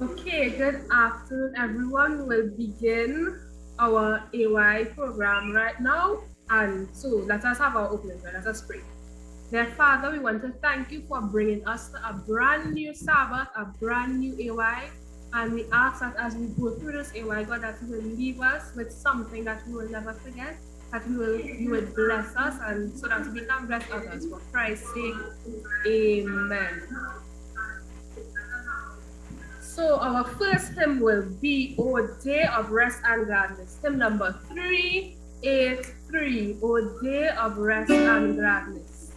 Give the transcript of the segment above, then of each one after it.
Okay, good afternoon, everyone. We'll begin our AY program right now. And so let us have our opening prayer. Let us pray. Dear Father, we want to thank you for bringing us to a brand new Sabbath, a brand new AY. And we ask that as we go through this AY, God, that you will leave us with something that we will never forget, that you will bless us, and so that we can bless others. For Christ's sake, amen. So our first hymn will be O Day of Rest and Gladness, hymn number 383, O Day of Rest and Gladness.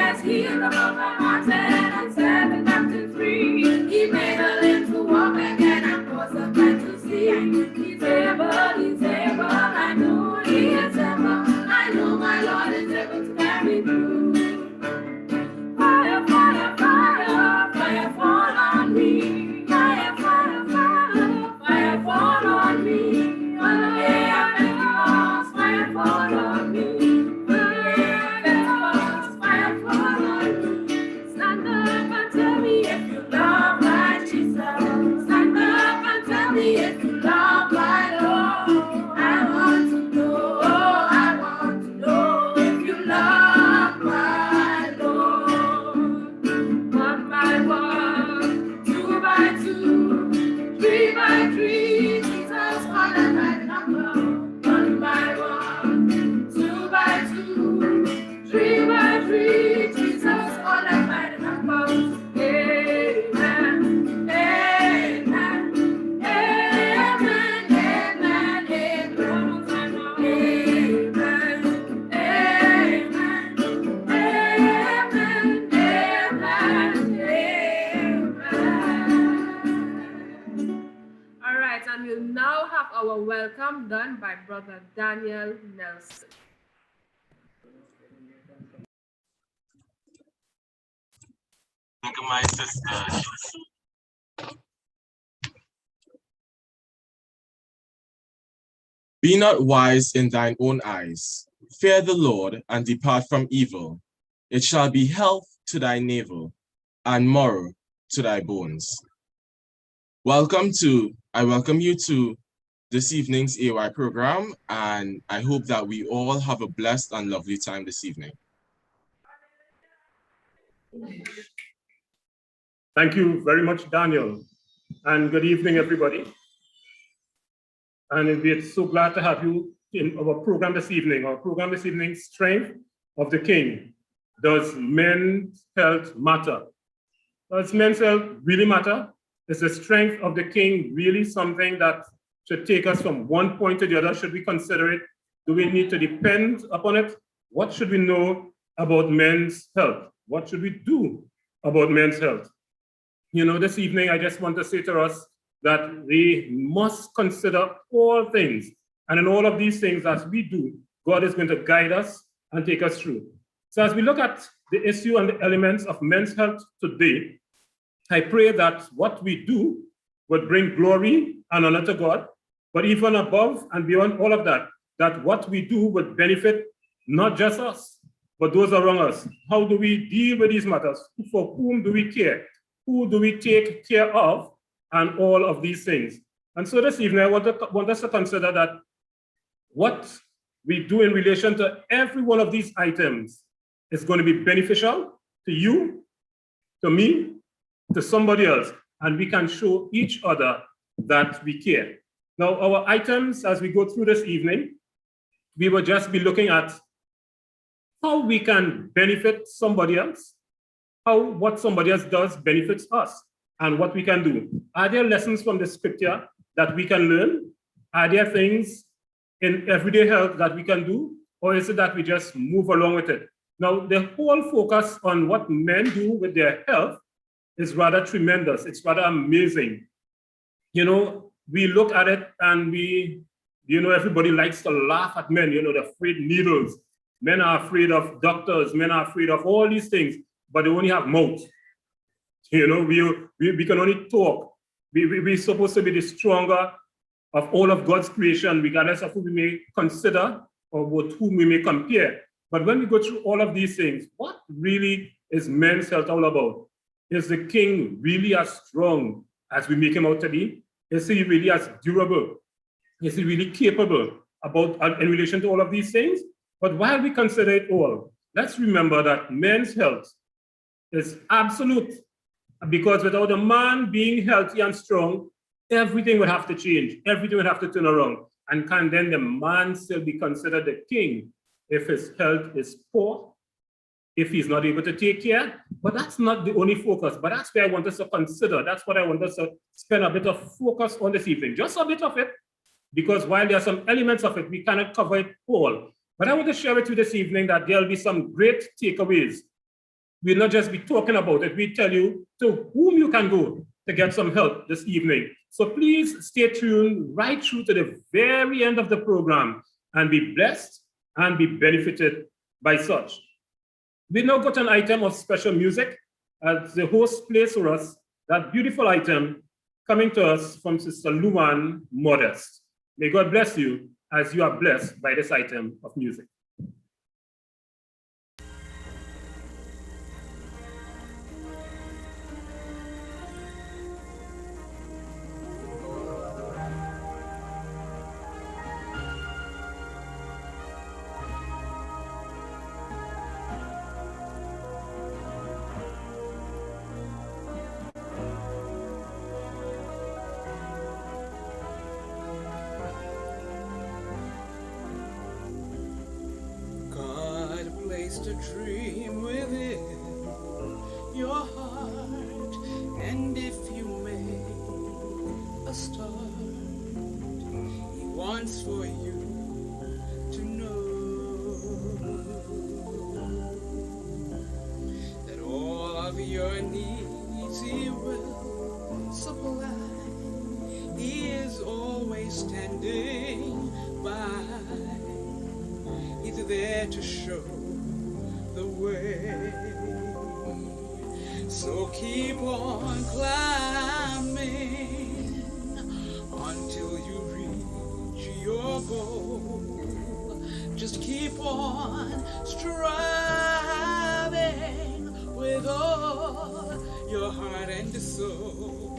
has healed the brokenhearted and set the captives free. He made the lame to walk again and caused the blind to see. He's able, I know he is able. I know my Lord is able to carry through. Fire, fire, fire, fire fall on me. Fire, fire, fire, fire fall on me. On the day of Pentecost, fire fall on me. On the day of Pentecost, fire fall on me. Stand up and tell me if you love my Jesus. Stand up and tell me if you love my Lord. I want to know if you love my Lord. One by one, two by two, three by three, Jesus called by number. One by one, two by two, three by three, Jesus called by number. Amen, amen, amen, amen, amen. One more time now. Amen, amen, amen, amen. All right, and we'll now have our welcome done by Brother Daniel Nelson. Thank you, my sister. Be not wise in thine own eyes. Fear the Lord and depart from evil. It shall be health to thy navel and marrow to thy bones. I welcome you to this evening's AY program, and I hope that we all have a blessed and lovely time this evening. Thank you very much, Daniel, and good evening, everybody. And we're so glad to have you in our program this evening. Our program this evening, Strength of the King. Does men's health matter? Does men's health really matter? Is the strength of the King really something that should take us from one point to the other? Should we consider it? Do we need to depend upon it? What should we know about men's health? What should we do about men's health? You know, this evening, I just want to say to us that we must consider all things. And in all of these things, as we do, God is going to guide us and take us through. So as we look at the issue and the elements of men's health today, I pray that what we do would bring glory and honor to God, but even above and beyond all of that, that what we do would benefit not just us, but those around us. How do we deal with these matters? For whom do we care? Who do we take care of? And all of these things. And so this evening, I want us to consider that what we do in relation to every one of these items is going to be beneficial to you, to me, to somebody else, and we can show each other that we care. Now, our items, as we go through this evening, we will just be looking at how we can benefit somebody else, how what somebody else does benefits us, and what we can do. Are there lessons from the scripture that we can learn? Are there things in everyday health that we can do? Or is it that we just move along with it? Now, the whole focus on what men do with their health is rather tremendous. It's rather amazing. You know, we look at it and everybody likes to laugh at men. You know, they're afraid of needles. Men are afraid of doctors. Men are afraid of all these things, but they only have mouths. You know, we can only talk. We're supposed to be the stronger of all of God's creation, regardless of who we may consider or with whom we may compare. But when we go through all of these things, what really is men's health all about? Is the King really as strong as we make him out to be? Is he really as durable? Is he really capable in relation to all of these things? But while we consider it all, let's remember that men's health is absolute. Because without a man being healthy and strong, everything would have to change. Everything would have to turn around. And can then the man still be considered the king if his health is poor, if he's not able to take care? But that's not the only focus. But that's where I want us to consider. That's what I want us to spend a bit of focus on this evening. Just a bit of it. Because while there are some elements of it, we cannot cover it all. But I want to share with you this evening that there'll be some great takeaways We'll not just be talking about it, we tell you to whom you can go to get some help this evening. So please stay tuned right through to the very end of the program and be blessed and be benefited by such. We now got an item of special music as the host plays for us that beautiful item coming to us from Sister Luan Modest. May God bless you as you are blessed by this item of music. A dream within your heart, and if you make a start, he wants for you to know that all of your needs he will supply. He is always standing by. He's there to show the way. So keep on climbing until you reach your goal. Just keep on striving with all your heart and soul.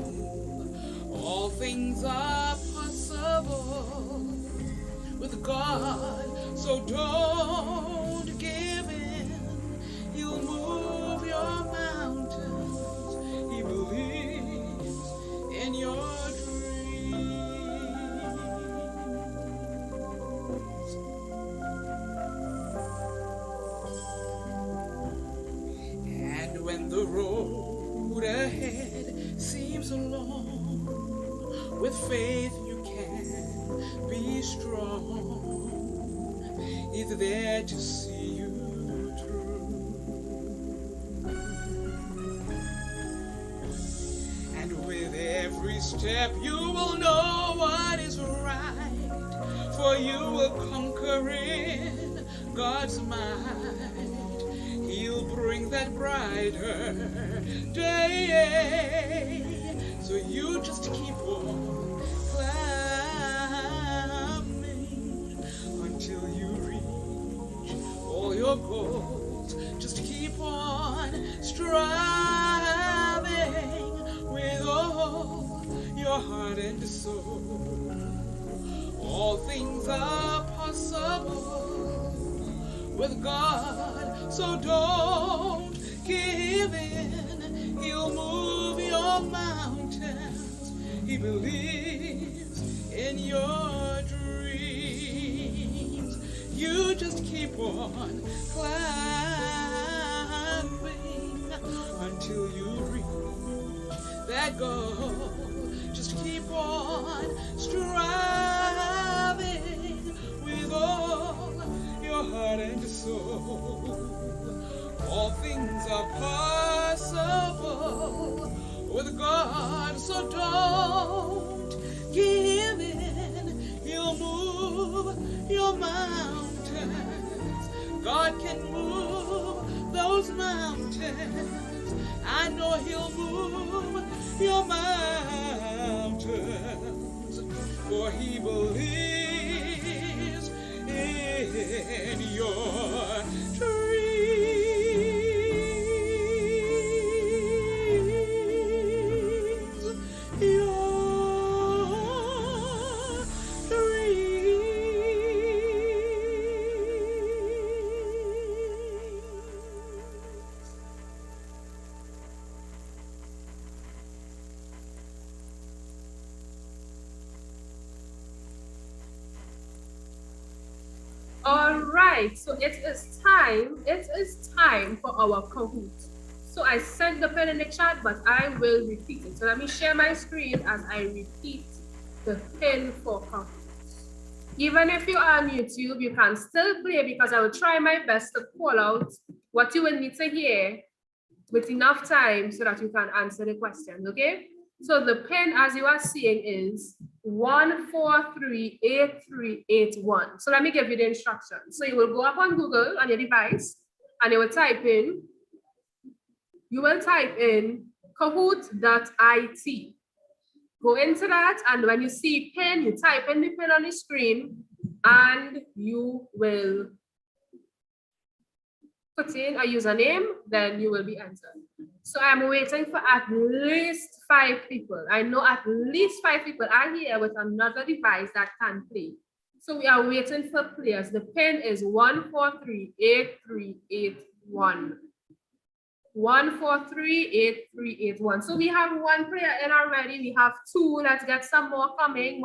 All things are possible with God, so don't give in. He'll move your mountains. He believes in your dreams. And when the road ahead seems long, with faith you can be strong. He's there to see you through. And with every step you will know what is right, for you will conquer in God's might. He'll bring that brighter day. So you just keep on climbing until you reach all your goals. Just keep on striving with all your heart and soul. All things are possible with God, so don't give in. He'll move your mountains. He believes in your dreams. You just keep on climbing until you reach that goal. Just keep on striving with all your heart and soul. All things are possible with God, so don't give in. He'll move your mountains. God can move those mountains. I know he'll move your mountains, for he believes in your dreams. All right, so it is time for our Kahoot. So I sent the pen in the chat, but I will repeat it. So let me share my screen as I repeat the pin for Kahoot. Even if you are on YouTube, you can still play because I will try my best to call out what you will need to hear with enough time so that you can answer the questions, okay? So the pin, as you are seeing, is 1438381. So let me give you the instructions. So you will go up on Google on your device and you will type in kahoot.it. Go into that, and when you see pin, you type in the pin on the screen and you will put in a username, then you will be entered. So I'm waiting for at least 5 people. I know at least 5 people are here with another device that can play. So we are waiting for players. The pin is 1438381. 1438381. So we have 1 player in already. We have 2. Let's get some more coming.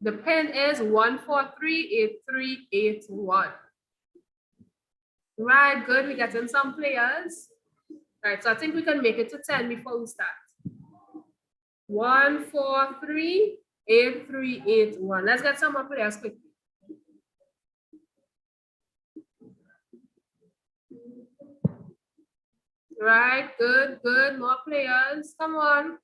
The pin is 1438381. Right, good. We're getting some players. Right, so I think we can make it to 10 before we start. 1438381. Let's get some more players quickly. Right, good. More players. Come on.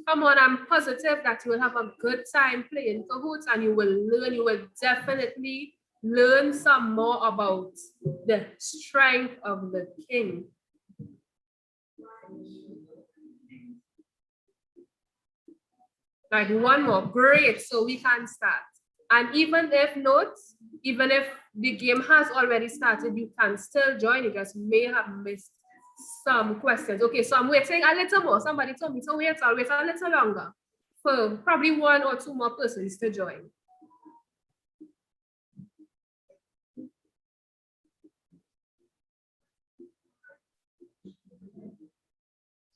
I'm positive that you will have a good time playing Kahoots and you will definitely learn some more about the strength of the king. Like one more, great, so we can start. And even if the game has already started, you can still join. You just may have missed some questions. Okay, so I'm waiting a little more. Somebody told me to wait. I'll wait a little longer for probably 1 or 2 more persons to join.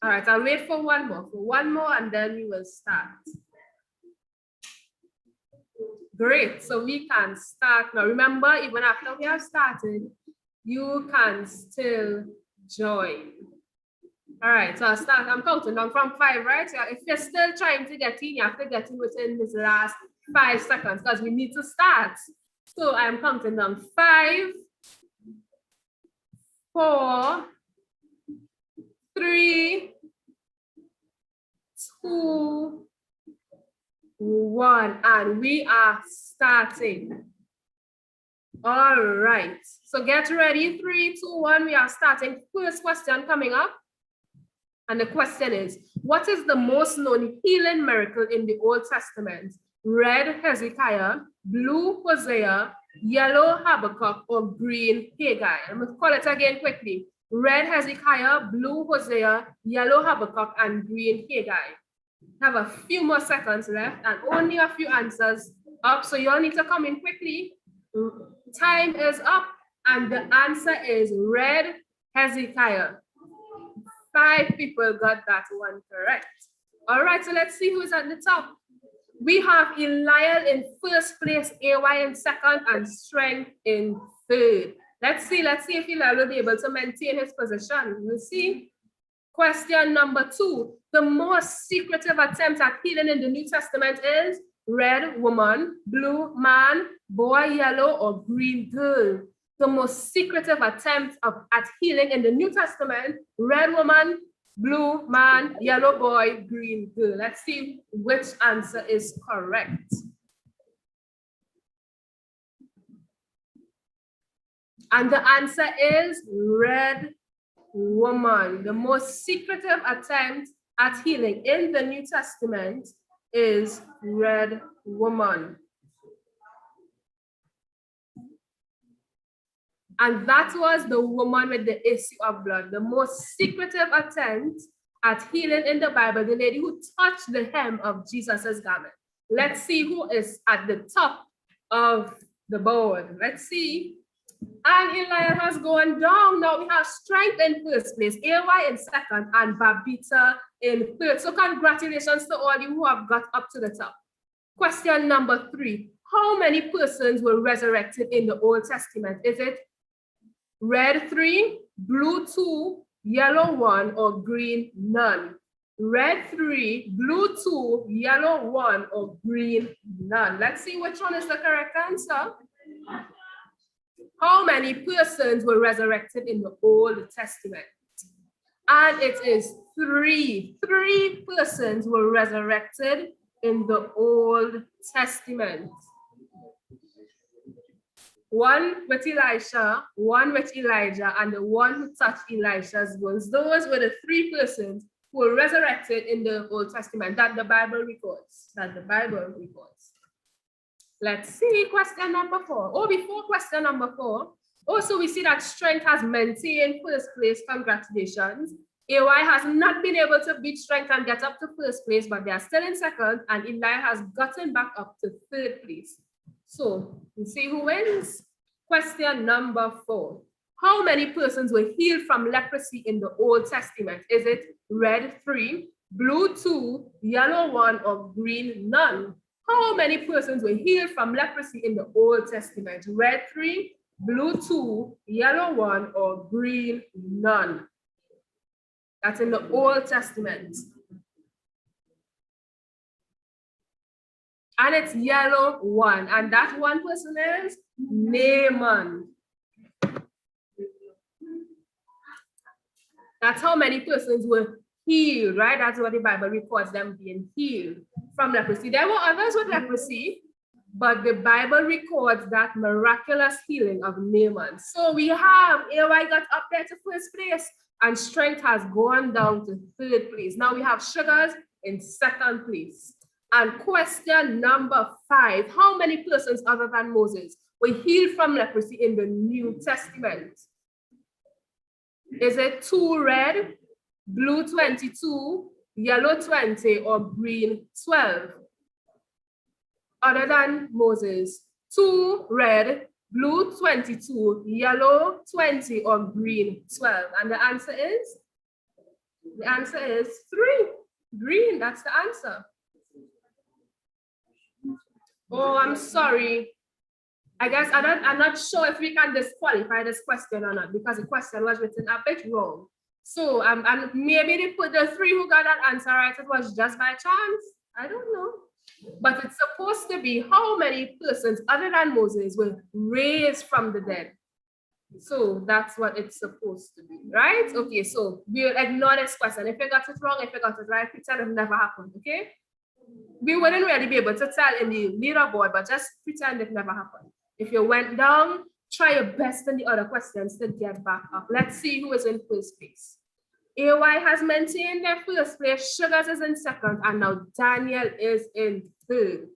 All right, I'll wait for one more, and then we will start. Great, so we can start now. Remember, even after we have started, you can still join. All right, so I'll start. I'm counting down from 5, right? So if you're still trying to get in, you have to get in within this last 5 seconds because we need to start. So I'm counting down 5, 4, 3, 2, 1, and we are starting. All right, so get ready. 3, 2, 1, we are starting. First question coming up. And the question is, what is the most known healing miracle in the Old Testament? Red Hezekiah, blue Hosea, yellow Habakkuk, or green Haggai? I'm going to call it again quickly. Red Hezekiah, blue Hosea, yellow Habakkuk, and green Haggai. Have a few more seconds left and only a few answers up. So you all need to come in quickly. Time is up and the answer is Red Hezekiah. 5 people got that one correct. All right, so let's see who's at the top. We have Eliel in first place, AY in second, and Strength in third. Let's see if Eliel will be able to maintain his position. We'll see. Question number 2. The most secretive attempt at healing in the New Testament is red woman, blue man, boy yellow, or green girl. The most secretive attempt at healing in the New Testament, red woman, blue man, yellow boy, green girl. Let's see which answer is correct. And the answer is red woman. The most secretive attempt at healing in the New Testament is red woman. And that was the woman with the issue of blood. The most secretive attempt at healing in the Bible, the lady who touched the hem of Jesus's garment. Let's see who is at the top of the board. Let's see. And Eliel has gone down. Now we have Strength in first place, AY in second, and Babita in third. So congratulations to all you who have got up to the top. Question number 3. How many persons were resurrected in the Old Testament? Is it red 3, blue 2, yellow 1, or green none? Red 3, blue 2, yellow 1, or green none. Let's see which one is the correct answer. How many persons were resurrected in the Old Testament? And it is 3. 3 persons were resurrected in the Old Testament. 1 with Elisha, 1 with Elijah, and the one who touched Elisha's wounds. Those were the 3 persons who were resurrected in the Old Testament that the Bible records. Let's see question number 4. Oh, before question number 4, also we see that Strength has maintained first place. Congratulations. AY has not been able to beat Strength and get up to first place, but they are still in second, and Eli has gotten back up to third place. So we see who wins. Question number 4. How many persons were healed from leprosy in the Old Testament? Is it red 3, blue 2, yellow 1, or green none? How many persons were healed from leprosy in the Old Testament? Red 3, blue 2, yellow 1, or green none? That's in the Old Testament. And it's yellow 1. And that one person is Naaman. That's how many persons were healed, right? That's what the Bible records, them being healed from leprosy. There were others with leprosy, but the Bible records that miraculous healing of Naaman. So we have AY got up there to first place, and Strength has gone down to third place. Now we have Sugars in second place. And question number 5, how many persons other than Moses were healed from leprosy in the New Testament? Is it 2 red, blue 22, yellow 20, or green 12? Other than Moses, 2 red, blue 22, yellow 20, or green 12? And the answer is 3. Green, that's the answer. Oh, I'm sorry. I guess I'm not sure if we can disqualify this question or not, because the question was written a bit wrong. So and maybe they put the 3 who got that answer right, it was just by chance. I don't know. But it's supposed to be how many persons other than Moses were raised from the dead. So that's what it's supposed to be, right? Okay, so we'll ignore this question. If you got it wrong, if you got it right, pretend it never happened, okay? We wouldn't really be able to tell in the leaderboard, but just pretend it never happened. If you went down, try your best in the other questions to get back up. Let's see who is in first place. AY has maintained their first place, Sugars is in second, and now Daniel is in third.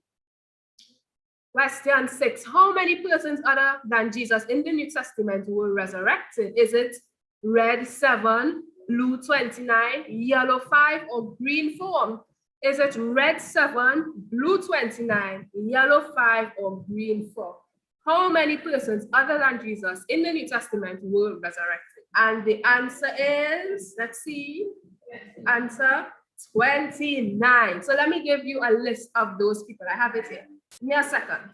Question 6, how many persons other than Jesus in the New Testament were resurrected? Is it red 7, blue 29, yellow 5, or green 4? Is it red 7, blue 29, yellow 5, or green 4? How many persons other than Jesus in the New Testament were resurrected? And the answer is, let's see, answer 29. So let me give you a list of those people. I have it here. Give me a second.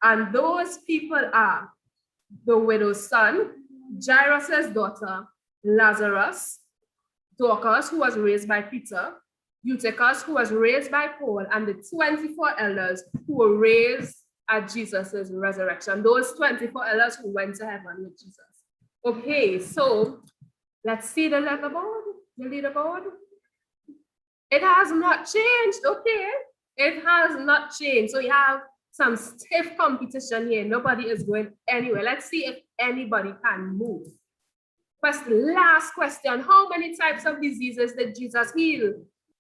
And those people are the widow's son, Jairus' daughter, Lazarus, Dorcas, who was raised by Peter, Eutychus, who was raised by Paul, and the 24 elders who were raised at Jesus' resurrection. Those 24 elders who went to heaven with Jesus. Okay, so let's see the leaderboard. It has not changed, okay? It has not changed. So you have some stiff competition here. Nobody is going anywhere. Let's see if anybody can move. Last question. How many types of diseases did Jesus heal?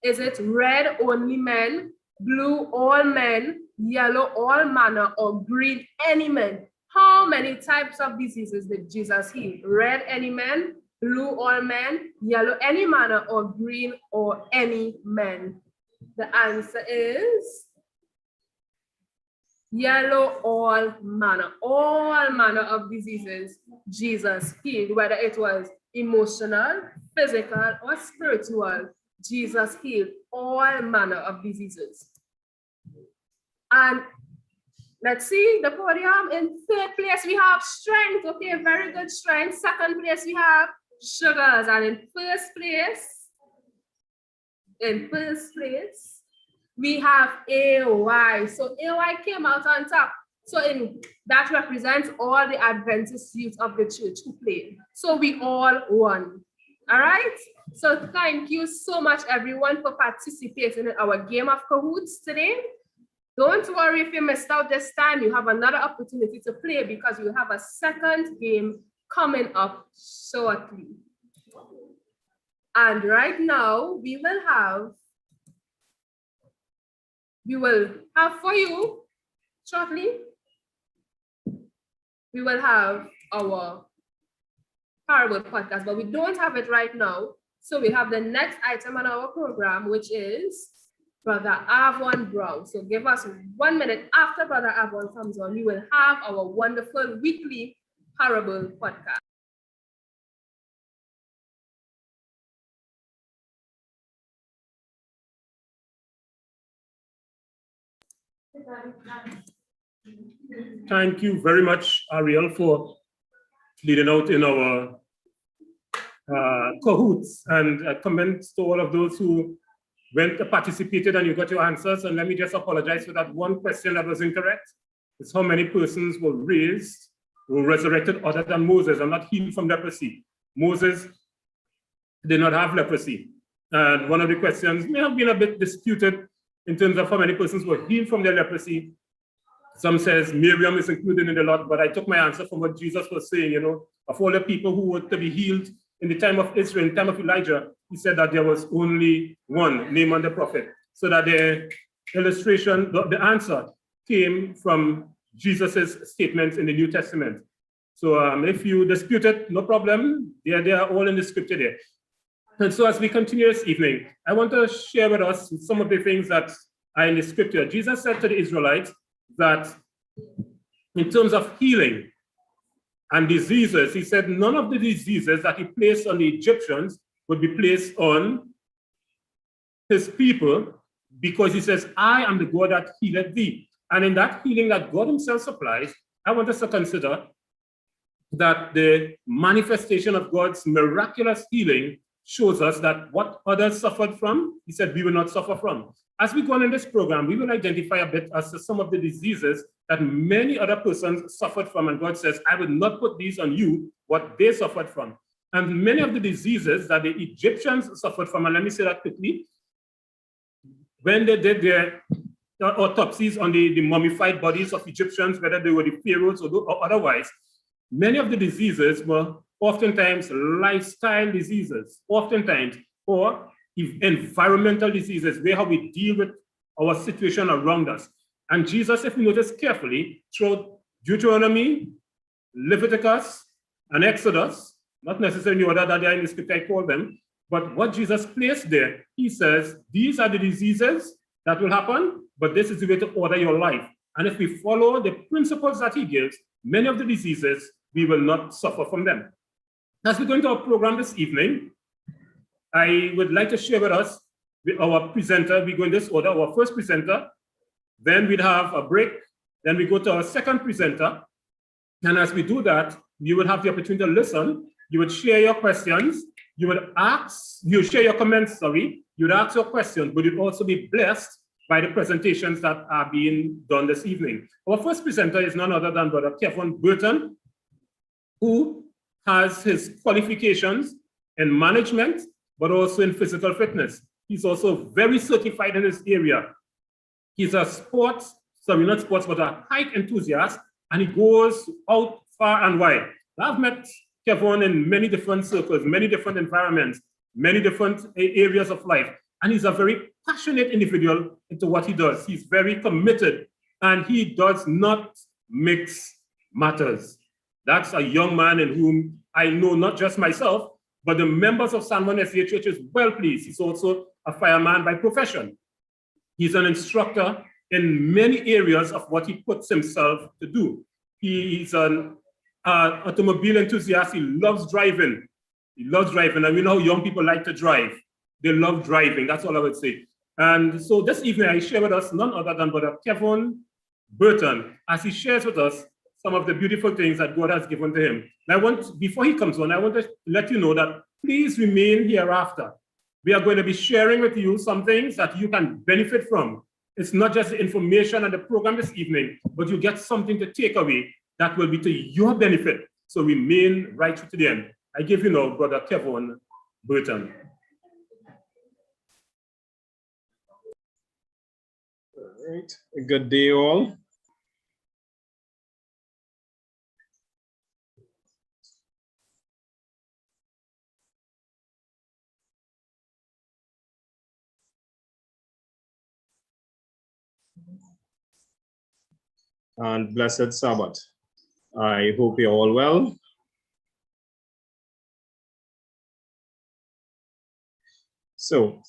Is it red, only men, blue, all men, yellow, all manner, or green, any men? How many types of diseases did Jesus heal? Red, any men, blue, all men, yellow, any manner, or green, or any men? The answer is yellow, all manner. All manner of diseases Jesus healed, whether it was emotional, physical, or spiritual. Jesus healed all manner of diseases. And let's see the podium. In third place, we have Strength. Okay, very good, Strength. Second place, we have Sugars. And in first place, we have AY. So AY came out on top. So that represents all the Adventist youth of the church who played. So we all won. All right? So thank you so much, everyone, for participating in our game of Cahoots today. Don't worry if you missed out this time. You have another opportunity to play because we have a second game coming up shortly. And right now, we will have for you shortly, we will have our parable podcast, but we don't have it right now. So we have the next item on our program, which is Brother Avon Brown. So give us 1 minute. After Brother Avon comes on, we will have our wonderful weekly parable podcast. Thank you very much, Ariel, for leading out in our Cahoots, and comments to all of those who participated and you got your answers. And let me just apologize for that one question that was incorrect. It's how many persons were resurrected other than Moses and not healed from leprosy. Moses did not have leprosy. And one of the questions may have been a bit disputed in terms of how many persons were healed from their leprosy. Some says Miriam is included in the lot, but I took my answer from what Jesus was saying, of all the people who were to be healed in the time of Israel, in the time of Elijah, he said that there was only one, Naaman the prophet. So that the illustration, the answer came from Jesus's statements in the New Testament. So if you dispute it, no problem. They are all in the scripture there. And so as we continue this evening, I want to share with us some of the things that are in the scripture. Jesus said to the Israelites that in terms of healing and diseases, he said none of the diseases that he placed on the Egyptians would be placed on his people, because he says, I am the God that healeth thee. And in that healing that God himself supplies, I want us to consider that the manifestation of God's miraculous healing shows us that what others suffered from, he said, we will not suffer from. As we go on in this program, we will identify a bit as to some of the diseases that many other persons suffered from. And God says, I will not put these on you, what they suffered from. And many of the diseases that the Egyptians suffered from, and let me say that quickly, when they did their autopsies on the mummified bodies of Egyptians, whether they were the pharaohs or otherwise, many of the diseases were oftentimes lifestyle diseases, oftentimes, or environmental diseases, where how we deal with our situation around us. And Jesus, if you notice carefully, throughout Deuteronomy, Leviticus, and Exodus, not necessarily order that they are in the scripture, I call them, but what Jesus placed there, he says, these are the diseases that will happen, but this is the way to order your life. And if we follow the principles that he gives, many of the diseases, we will not suffer from them. As we go into our program this evening, I would like to share with us our presenter. We go in this order: our first presenter, then we'd have a break, then we go to our second presenter. And as we do that, you would have the opportunity to listen. You would share your questions. You would share your comments, you would ask your questions, but you'd also be blessed by the presentations that are being done this evening. Our first presenter is none other than Brother Kevin Burton, who has his qualifications in management, but also in physical fitness. He's also very certified in this area. He's a a hike enthusiast, and he goes out far and wide. I've met Kevin in many different circles, many different environments, many different areas of life. And he's a very passionate individual into what he does. He's very committed, and he does not mix matters. That's a young man in whom I know not just myself, but the members of San Juan SDA Church is well pleased. He's also a fireman by profession. He's an instructor in many areas of what he puts himself to do. He's an automobile enthusiast. He loves driving. He loves driving. And we know young people like to drive. They love driving. That's all I would say. And so this evening, I share with us none other than Brother Kevin Burton, as he shares with us some of the beautiful things that God has given to him. And before he comes on, I want to let you know that please remain hereafter. We are going to be sharing with you some things that you can benefit from it's not just the information and the program this evening, but you get something to take away that will be to your benefit. So remain right through to the end. I give you now Brother Kevin Burton. All right, a good day all. And blessed Sabbath. I hope you're all well. So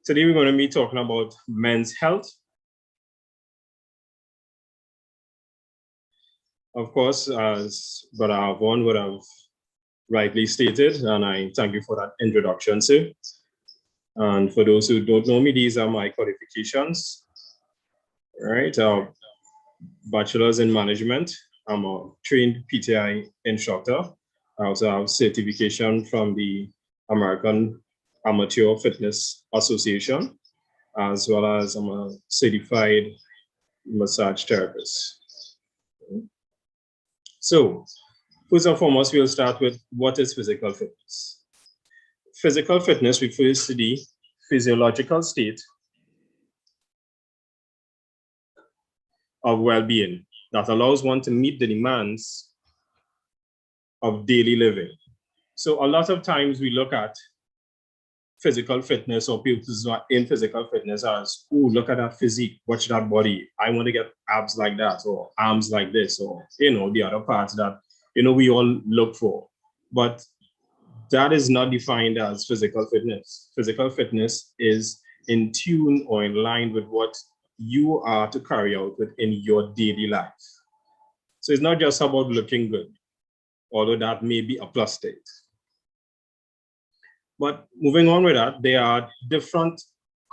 today we're going to be talking about men's health. Of course, as Brother Avon would have rightly stated, and I thank you for that introduction, sir. And for those who don't know me, these are my qualifications. All right, bachelor's in management. I'm a trained PTI instructor. I also have certification from the American Amateur Fitness Association, as well as I'm a certified massage therapist. So, first and foremost, we'll start with what is physical fitness. Physical fitness refers to the physiological state of well-being that allows one to meet the demands of daily living. So a lot of times we look at physical fitness or people who are in physical fitness as, oh, look at that physique, watch that body. I want to get abs like that, or arms like this, or, the other parts that, we all look for. But that is not defined as physical fitness. Physical fitness is in tune or in line with what you are to carry out within your daily life. So it's not just about looking good, although that may be a plus state. But moving on with that, there are different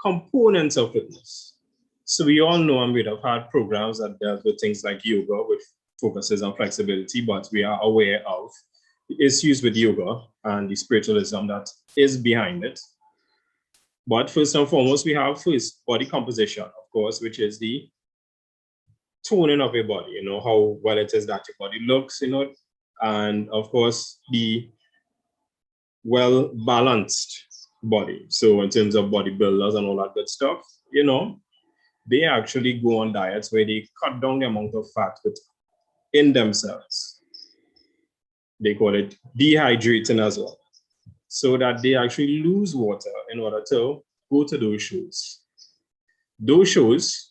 components of fitness. So we all know, and we'd have had programs that dealt with things like yoga, which focuses on flexibility, but we are aware of the issues with yoga and the spiritualism that is behind it. But first and foremost, we have first body composition, of course, which is the toning of your body, how well it is that your body looks, and of course, the well-balanced body. So in terms of bodybuilders and all that good stuff, they actually go on diets where they cut down the amount of fat within themselves. They call it dehydrating as well, so that they actually lose water in order to go to those shows. Those shows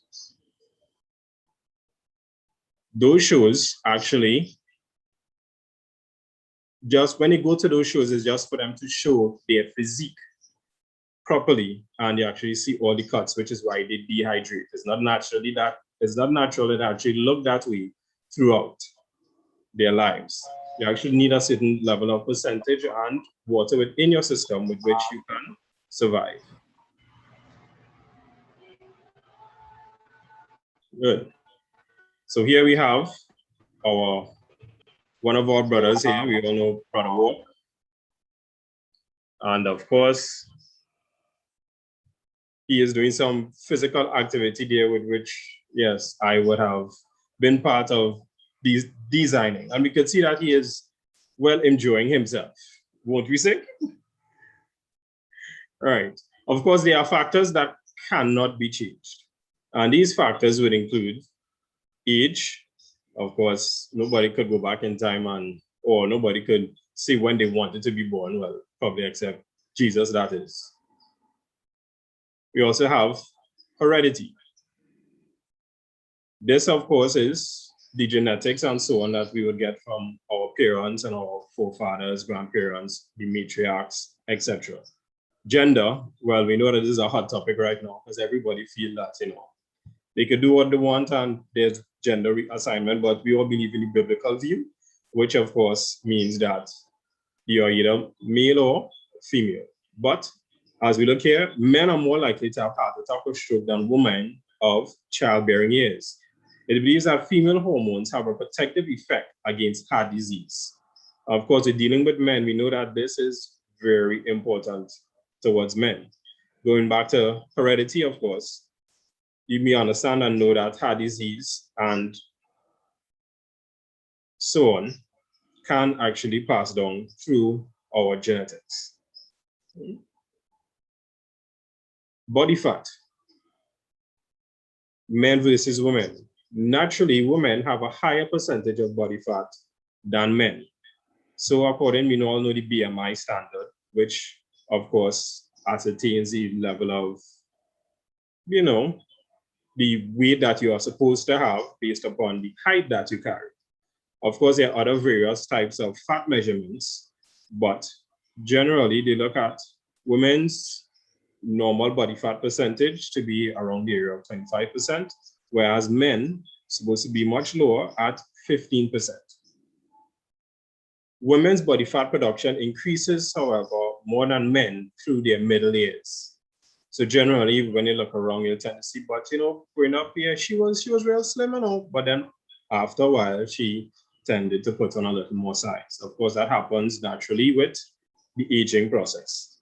actually, just when they go to those shows, is just for them to show their physique properly, and they actually see all the cuts, which is why they dehydrate. It's not natural to actually look that way throughout their lives. You actually need a certain level of percentage and water within your system with which you can survive. Good. So here we have one of our brothers here. We all know Brother Walk. And of course, he is doing some physical activity there with which, yes, I would have been part of these designing. And we could see that he is well enjoying himself, won't we say? All right. Of course, there are factors that cannot be changed. And these factors would include age. Of course, nobody could go back in time or nobody could say when they wanted to be born. Well, probably except Jesus, that is. We also have heredity. This, of course, is the genetics and so on that we would get from our parents and our forefathers, grandparents, the matriarchs, etc. Gender, well, we know that this is a hot topic right now because everybody feels that, they could do what they want and there's gender assignment, but we all believe in the biblical view, which of course means that you are either male or female. But as we look here, men are more likely to have heart attack or stroke than women of childbearing years. It believes that female hormones have a protective effect against heart disease. Of course, in dealing with men, we know that this is very important towards men. Going back to heredity, of course, you may understand and know that heart disease and so on can actually pass down through our genetics. Body fat, men versus women. Naturally, women have a higher percentage of body fat than men. So according, we all know the BMI standard, which of course ascertains the level of, the weight that you are supposed to have based upon the height that you carry. Of course, there are other various types of fat measurements, but generally they look at women's normal body fat percentage to be around the area of 25%, whereas men supposed to be much lower at 15%. Women's body fat production increases, however, more than men through their middle years. So generally, when you look around, you'll tend to see, but growing up here, she was real slim, but then after a while, she tended to put on a little more size. Of course, that happens naturally with the aging process.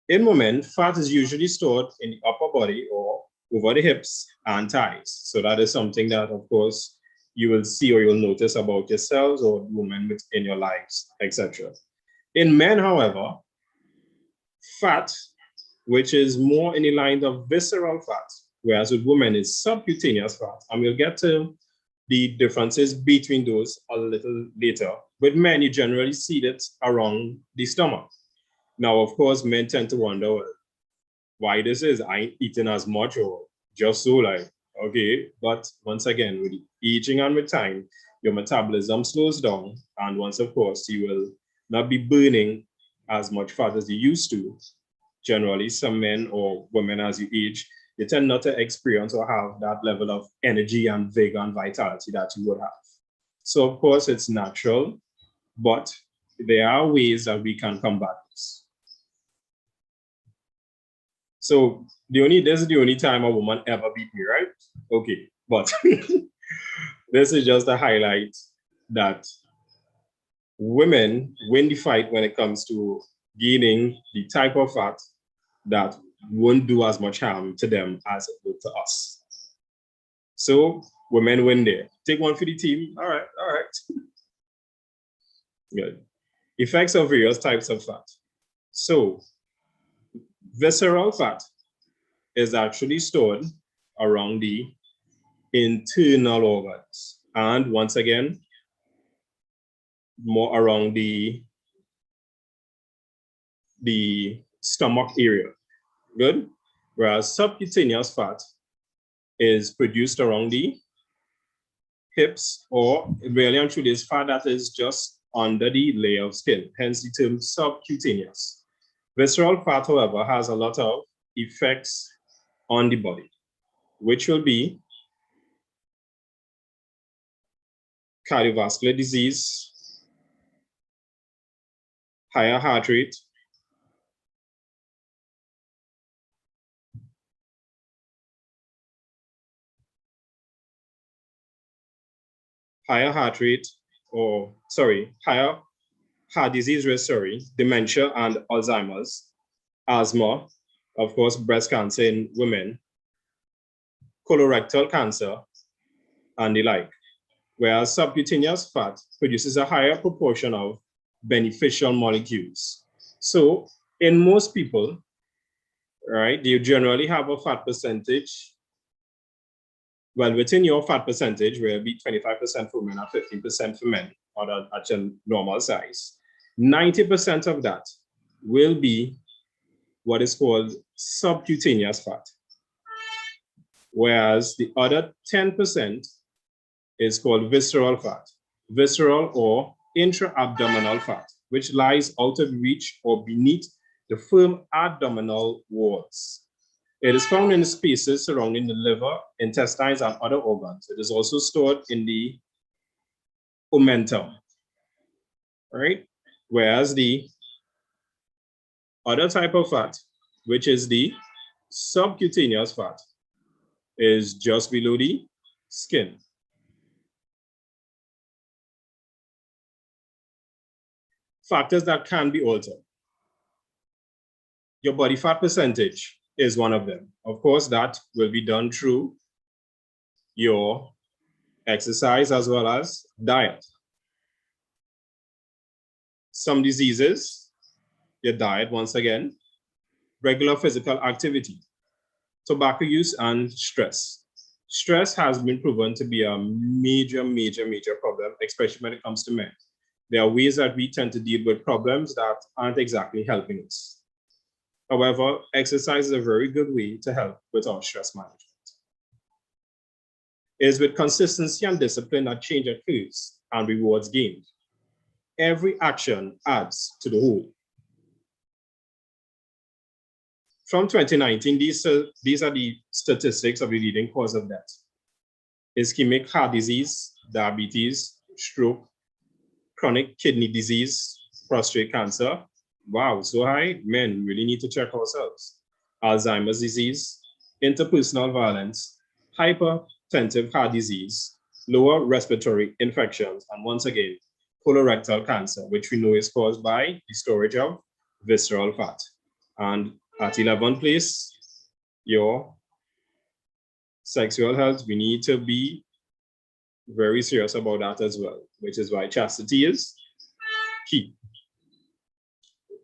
In women, fat is usually stored in the upper body or over the hips and thighs. So that is something that, of course, you will see or you'll notice about yourselves or women within your lives, etc. In men, however, fat, which is more in the line of visceral fat, whereas with women is subcutaneous fat. And we'll get to the differences between those a little later. With men, you generally see it around the stomach. Now, of course, men tend to wonder, well, why this is. I ain't eating as much or just so okay. But once again, with aging and with time, your metabolism slows down. And once, of course, you will not be burning as much fat as you used to. Generally, some men or women as you age, they tend not to experience or have that level of energy and vigor and vitality that you would have. So, of course, it's natural, but there are ways that we can combat this. So this is the only time a woman ever beat me, right? Okay, but this is just a highlight that women win the fight when it comes to gaining the type of fat that won't do as much harm to them as it would to us. So women win there. Take one for the team. All right. Good. Effects of various types of fat. So visceral fat is actually stored around the internal organs. And once again, more around the stomach area. Good. Whereas subcutaneous fat is produced around the hips, or really and truly is fat that is just under the layer of skin, hence the term subcutaneous. Visceral fat, however, has a lot of effects on the body, which will be cardiovascular disease, higher heart rate, higher heart disease risk, dementia and Alzheimer's, asthma, of course, breast cancer in women, colorectal cancer, and the like. Whereas subcutaneous fat produces a higher proportion of beneficial molecules. So in most people, right, you generally have a fat percentage. Well, within your fat percentage, where it be 25% for women and 15% for men, or at your normal size, 90% of that will be what is called subcutaneous fat. Whereas the other 10% is called visceral fat, visceral or intra-abdominal fat, which lies out of reach or beneath the firm abdominal walls. It is found in the spaces surrounding the liver, intestines, and other organs. It is also stored in the omentum, right? Whereas the other type of fat, which is the subcutaneous fat, is just below the skin. Factors that can be altered. Your body fat percentage is one of them. Of course, that will be done through your exercise as well as diet. Some diseases, your diet, once again, regular physical activity, tobacco use, and stress. Stress has been proven to be a major problem, especially when it comes to men. There are ways that we tend to deal with problems that aren't exactly helping us. However, exercise is a very good way to help with our stress management. It is with consistency and discipline that change occurs and rewards gained. Every action adds to the whole. From 2019, these are the statistics of the leading cause of death: ischemic heart disease, diabetes, stroke, chronic kidney disease, prostate cancer. Wow, so high. Men, we really need to check ourselves. Alzheimer's disease, interpersonal violence, hypertensive heart disease, lower respiratory infections, and once again, colorectal cancer, which we know is caused by the storage of visceral fat. And at 11th place, your sexual health. We need to be very serious about that as well, which is why chastity is key.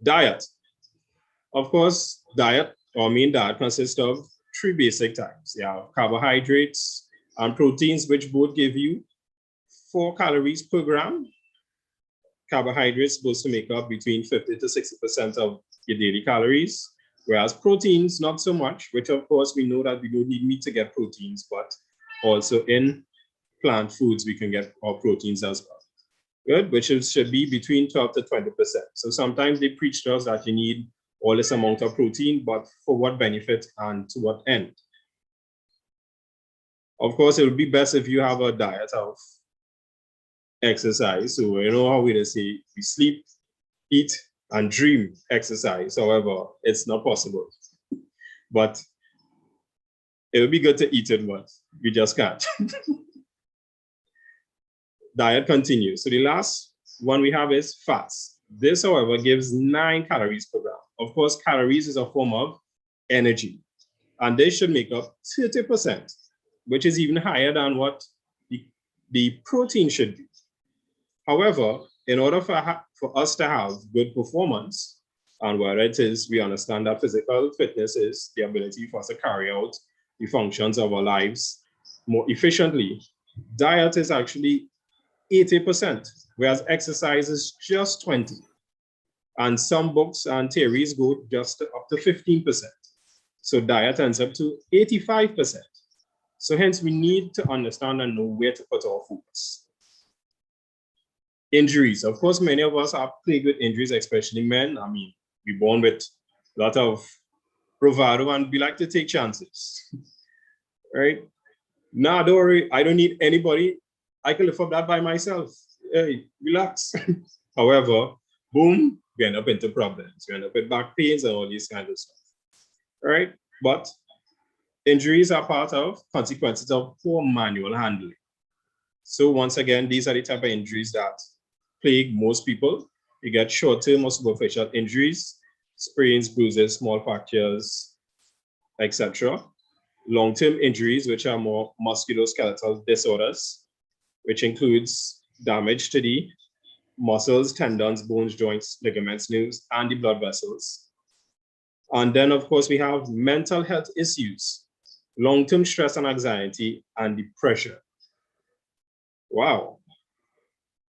Diet. Of course, diet, or main diet, consists of 3 basic types. You have carbohydrates and proteins, which both give you 4 calories per gram. Carbohydrates supposed to make up between 50 to 60% of your daily calories, whereas proteins, not so much, which of course we know that we don't need meat to get proteins, but also in plant foods, we can get our proteins as well. Good, which should be between 12 to 20%. So sometimes they preach to us that you need all this amount of protein, but for what benefit and to what end? Of course, it would be best if you have a diet of exercise. So you know how we say we sleep, eat, and dream exercise. However, it's not possible. But it would be good to eat it, but we just can't. Diet continues. So the last one we have is fast. This, however, gives 9 calories per gram. Of course, calories is a form of energy, and they should make up 30%, which is even higher than what the protein should be. However, in order for us to have good performance, and where it is, we understand that physical fitness is the ability for us to carry out the functions of our lives more efficiently. Diet is actually 80%, whereas exercise is just 20%. And some books and theories go just up to 15%. So diet ends up to 85%. So hence we need to understand and know where to put our focus. Injuries. Of course, many of us are plagued with injuries, especially men. I mean, we're born with a lot of bravado and we like to take chances, right? Nah, don't worry, I don't need anybody. I can lift up that by myself. Hey, relax. However, boom, we end up into problems. We end up with back pains and all these kinds of stuff, right? But injuries are part of consequences of poor manual handling. So once again, these are the type of injuries that plague most people. You get short-term or superficial injuries, sprains, bruises, small fractures, etc. Long-term injuries, which are more musculoskeletal disorders, which includes damage to the muscles, tendons, bones, joints, ligaments, nerves, and the blood vessels. And then, of course, we have mental health issues, long-term stress and anxiety, and depression. Wow.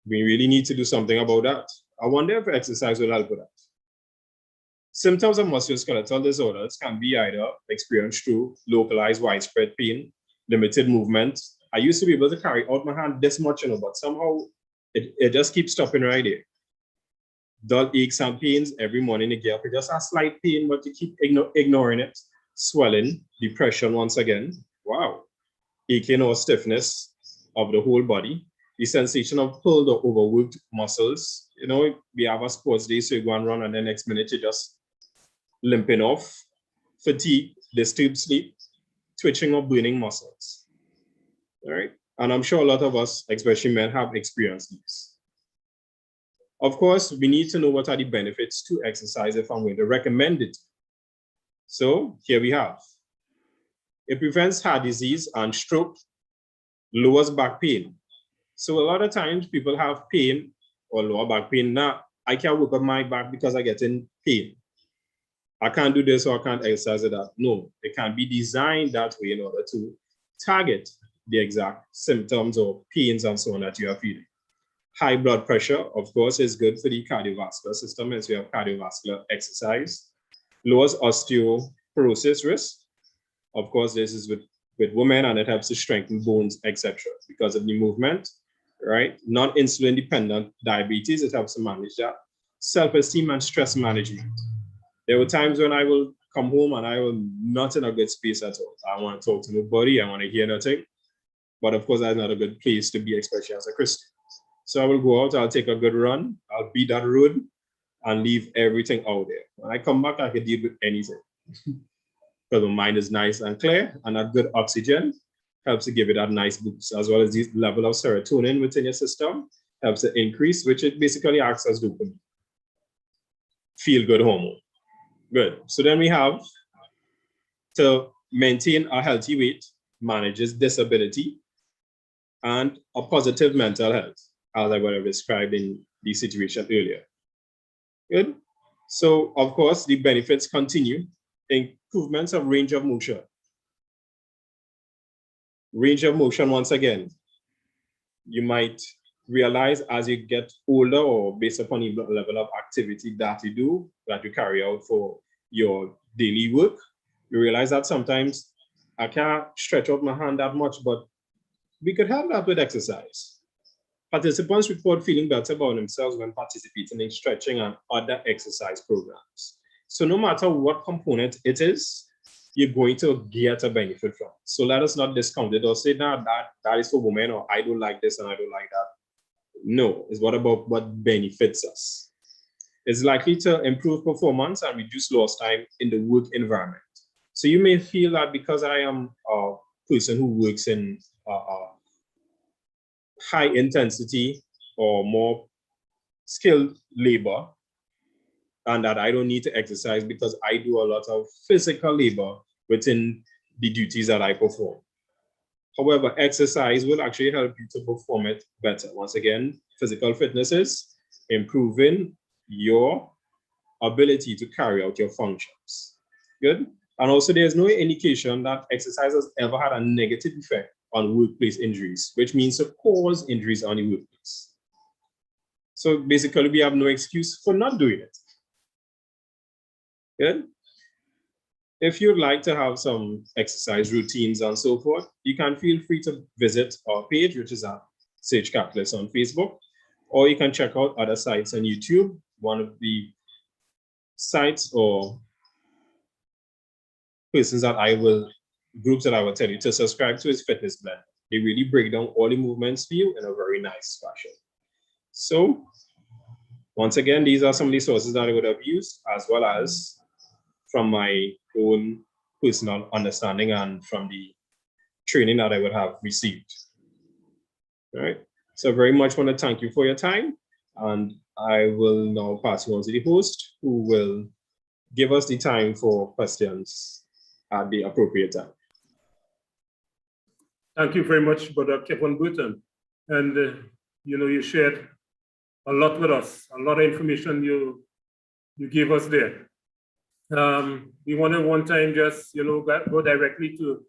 We really need to do something about that. I wonder if exercise will help with that. Symptoms of musculoskeletal disorders can be either experienced through localized widespread pain, limited movement. I used to be able to carry out my hand this much, but somehow it just keeps stopping right there. Dull aches and pains every morning you get up, it's just a slight pain, but you keep ignoring it. Swelling, depression once again. Wow. Aching or stiffness of the whole body. The sensation of pulled or overworked muscles. You know, we have a sports day, so you go and run, and the next minute you're just limping off. Fatigue, disturbed sleep, twitching or burning muscles. All right. And I'm sure a lot of us, especially men, have experienced these. Of course, we need to know what are the benefits to exercise if I'm going to recommend it. So here we have. It prevents heart disease and stroke, lowers back pain. So a lot of times people have pain or lower back pain. Now, I can't work on my back because I get in pain. I can't do this or I can't exercise that. No, it can be designed that way in order to target the exact symptoms or pains and so on that you are feeling. High blood pressure, of course, is good for the cardiovascular system as we have cardiovascular exercise. Lowers osteoporosis risk. Of course, this is with women and it helps to strengthen bones, etc. because of the movement, right? Non-insulin dependent diabetes, it helps to manage that. Self-esteem and stress management. There were times when I will come home and I was not in a good space at all. I want to talk to nobody, I want to hear nothing. But of course, that's not a good place to be, especially as a Christian. So I will go out, I'll take a good run, I'll beat that road and leave everything out there. When I come back, I can deal with anything. Because my mind is nice and clear, and that good oxygen helps to give it that nice boost, as well as the level of serotonin within your system helps to increase, which it basically acts as dopamine. Feel good hormone. Good. So then we have to maintain a healthy weight, manages disability, and a positive mental health, as I would have described in the situation earlier. Good. So, of course, the benefits continue. Improvements of range of motion. Range of motion, once again, you might realize as you get older or based upon the level of activity that you do, that you carry out for your daily work, you realize that sometimes I can't stretch out my hand that much, but we could have that with exercise. Participants report feeling better about themselves when participating in stretching and other exercise programs. So no matter what component it is, you're going to get a benefit from it. So let us not discount it or say, no, that is for women, or I don't like this and I don't like that. No, it's what about what benefits us. It's likely to improve performance and reduce lost time in the work environment. So you may feel that because I am a person who works in high intensity or more skilled labor, and that I don't need to exercise because I do a lot of physical labor within the duties that I perform. However, exercise will actually help you to perform it better. Once again, physical fitness is improving your ability to carry out your functions. Good. And also there's no indication that exercise has ever had a negative effect on workplace injuries, which means to cause injuries on the workplace. So basically we have no excuse for not doing it. Good. If you'd like to have some exercise routines and so forth, you can feel free to visit our page, which is at Sage Catalyst on Facebook, or you can check out other sites on YouTube. One of the sites or persons that groups that I will tell you to subscribe to is Fitness Blend. They really break down all the movements for you in a very nice fashion. So once again, these are some of the sources that I would have used, as well as from my own personal understanding and from the training that I would have received. All right. So very much want to thank you for your time. And I will now pass you on to the host, who will give us the time for questions at the appropriate time. Thank you very much, Brother Kevin Burton. And you shared a lot with us, a lot of information you gave us there. We want to one time just, go directly to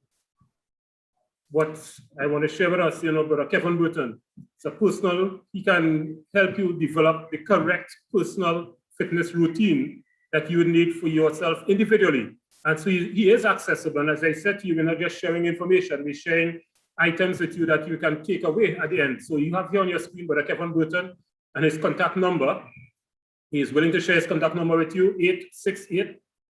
what I want to share with us, Brother Kevin Burton. It's a personal, he can help you develop the correct personal fitness routine that you would need for yourself individually. And so he is accessible. And as I said to you, we're not just sharing information, we're sharing items with you that you can take away at the end. So you have here on your screen, Brother Kevin Burton and his contact number. He is willing to share his contact number with you,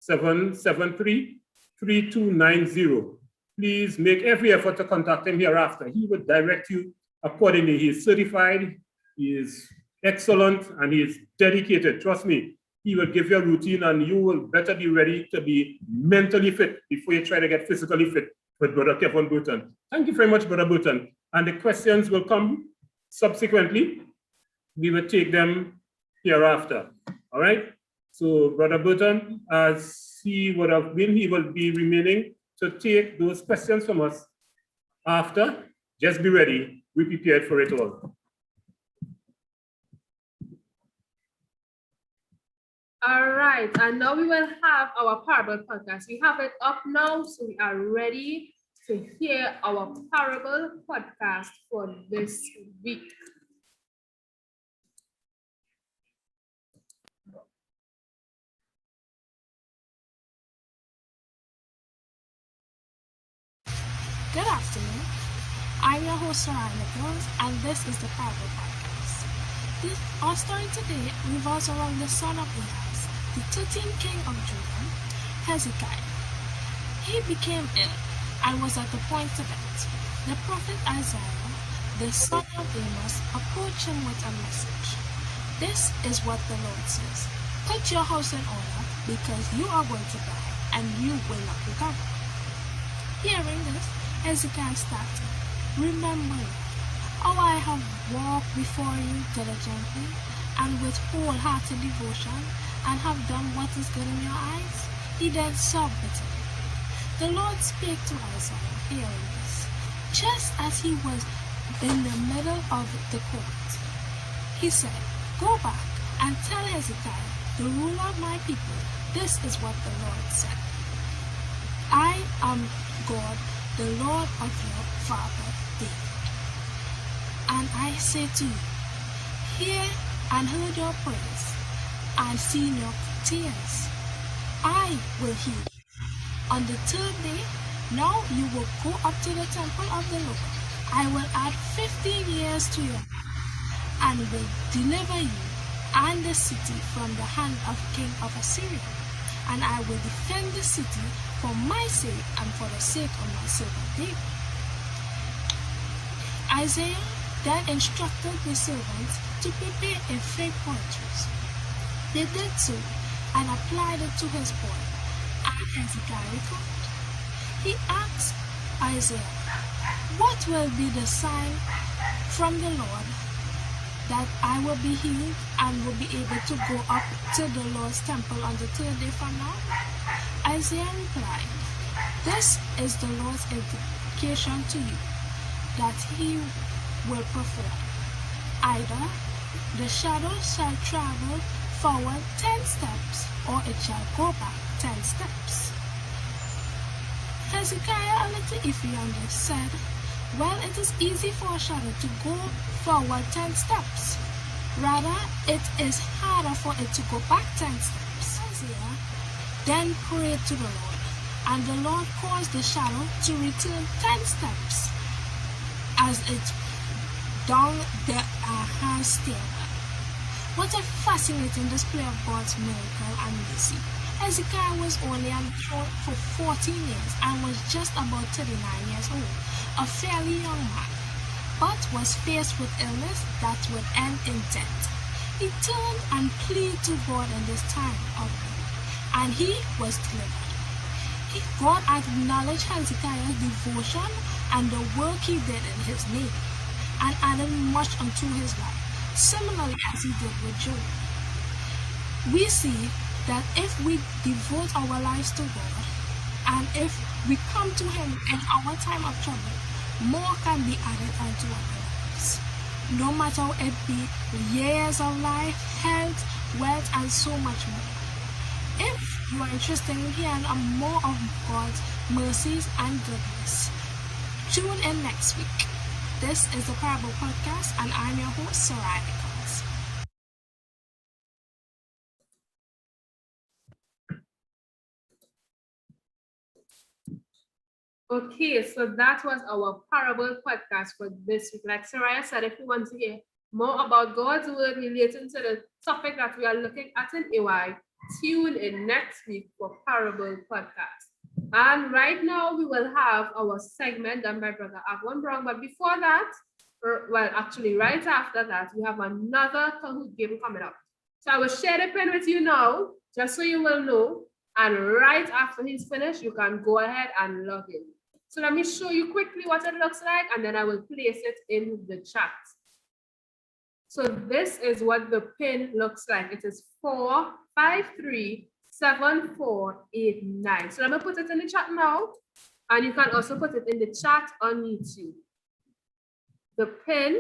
868-773-3290. Please make every effort to contact him hereafter. He will direct you accordingly. He is certified, he is excellent, and he is dedicated. Trust me, he will give you a routine and you will better be ready to be mentally fit before you try to get physically fit with Brother Kevin Burton. Thank you very much, Brother Burton. And the questions will come subsequently. We will take them hereafter. All right? So Brother Burton, as he will be remaining to take those questions from us after. Just be ready. We prepared for it all. All right, and now we will have our parable podcast. We have it up now, so we are ready to hear our parable podcast for this week. Good afternoon. I'm your host, Sarah Nichols, and this is the Parable Podcast. Our story today revolves around the son of Ahaz, the 13th king of Judah, Hezekiah. He became ill and was at the point of death. The prophet Isaiah, the son of Amos, approached him with a message. This is what the Lord says: put your house in order, because you are going to die, and you will not recover. Hearing this, Hezekiah started, remember how I have walked before you diligently and with wholehearted devotion, and have done what is good in your eyes. He then sobbed bitterly. The Lord spake to Isaiah, hearing this, just as he was in the middle of the court. He said, go back and tell Hezekiah, the ruler of my people, this is what the Lord said. I am God, the Lord of your father David. And I say to you, hear and heard your praise, and seen your tears. I will heal you. On the third day, now you will go up to the temple of the Lord. I will add 15 years to your life, and will deliver you and the city from the hand of king of Assyria. And I will defend the city for my sake and for the sake of my servant David. Isaiah then instructed the servants to prepare a fig portrait. They did so and applied it to his boy, and Hezekiah recovered. He asked Isaiah, what will be the sign from the Lord that I will be healed and will be able to go up to the Lord's temple on the third day from now? Isaiah replied, this is the Lord's indication to you, that he will perform. Either the shadow shall travel forward 10 steps, or it shall go back 10 steps. Hezekiah, a little iffy on this, said, well, it is easy for a shadow to go forward 10 steps. Rather, it is harder for it to go back 10 steps. Isaiah then prayed to the Lord, and the Lord caused the shadow to return 10 steps as it down the Ahaz stairwell. What a fascinating display of God's miracle and mercy. Hezekiah was only on the throne for 14 years and was just about 39 years old, a fairly young man, but was faced with illness that would end in death. He turned and pleaded to God in this time of need, and he was delivered. God acknowledged Hezekiah's devotion and the work he did in his name, and added much unto his life, similarly as he did with Job. We see that if we devote our lives to God, and if we come to him in our time of trouble, more can be added unto our lives. No matter it be years of life, health, wealth, and so much more. If you are interested in hearing more of God's mercies and goodness, tune in next week. This is the Parable Podcast, and I'm your host, Sarah Nichols. Okay, so that was our Parable Podcast for this week. Like Sarah said, if you want to hear more about God's word relating to the topic that we are looking at in AY, tune in next week for Parable Podcast. And right now we will have our segment done by Brother Avon Brown. But before that, well, actually right after that, we have another Kahoot game coming up. So I will share the pen with you now, just so you will know. And right after he's finished, you can go ahead and log in. So let me show you quickly what it looks like, and then I will place it in the chat. So this is what the pin looks like. It is 453 7489. So let me put it in the chat now, and you can also put it in the chat on YouTube. The pin,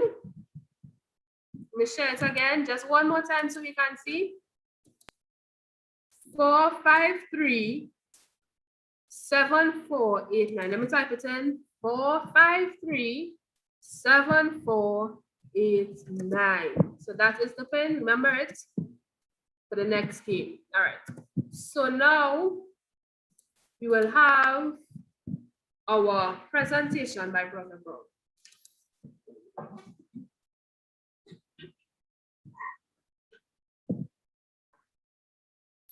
let me share it again, just one more time so we can see. 453-7489. Let me type it in. 453-7489. So that is the pin. Remember it for the next game. All right. So now we will have our presentation by Brother Brown.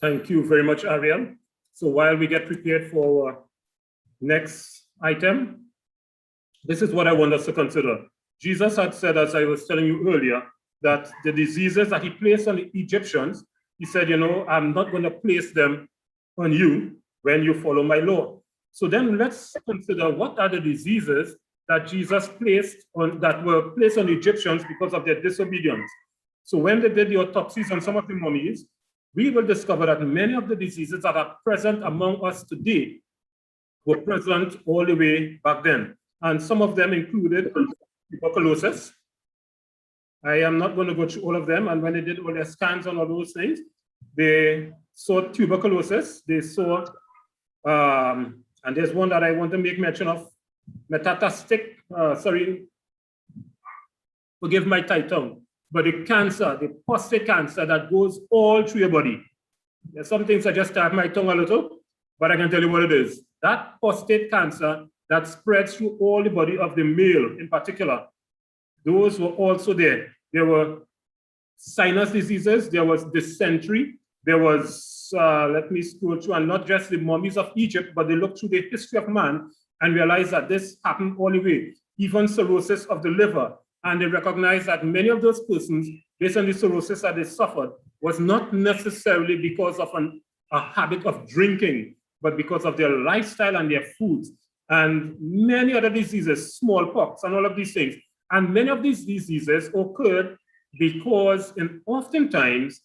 Thank you very much, Ariel. So while we get prepared for our next item, this is what I want us to consider. Jesus had said, as I was telling you earlier, that the diseases that he placed on the Egyptians, he said, you know, I'm not going to place them on you when you follow my law. So then let's consider what are the diseases that Jesus placed on, that were placed on the Egyptians because of their disobedience. So when they did the autopsies on some of the mummies, we will discover that many of the diseases that are present among us today were present all the way back then. And some of them included tuberculosis. I am not going to go through all of them. And when they did all their scans on all those things, they saw tuberculosis. They saw, and there's one that I want to make mention of, metastatic, forgive my title, but the cancer, the prostate cancer that goes all through your body. There's some things I just tap my tongue a little, but I can tell you what it is. That prostate cancer that spreads through all the body of the male in particular, those were also there. There were sinus diseases, there was dysentery, there was, let me scroll through, and not just the mummies of Egypt, but they looked through the history of man and realized that this happened all the way, even cirrhosis of the liver. And they recognized that many of those persons, based on the cirrhosis that they suffered, was not necessarily because of a habit of drinking, but because of their lifestyle and their foods, and many other diseases, smallpox and all of these things. And many of these diseases occurred because oftentimes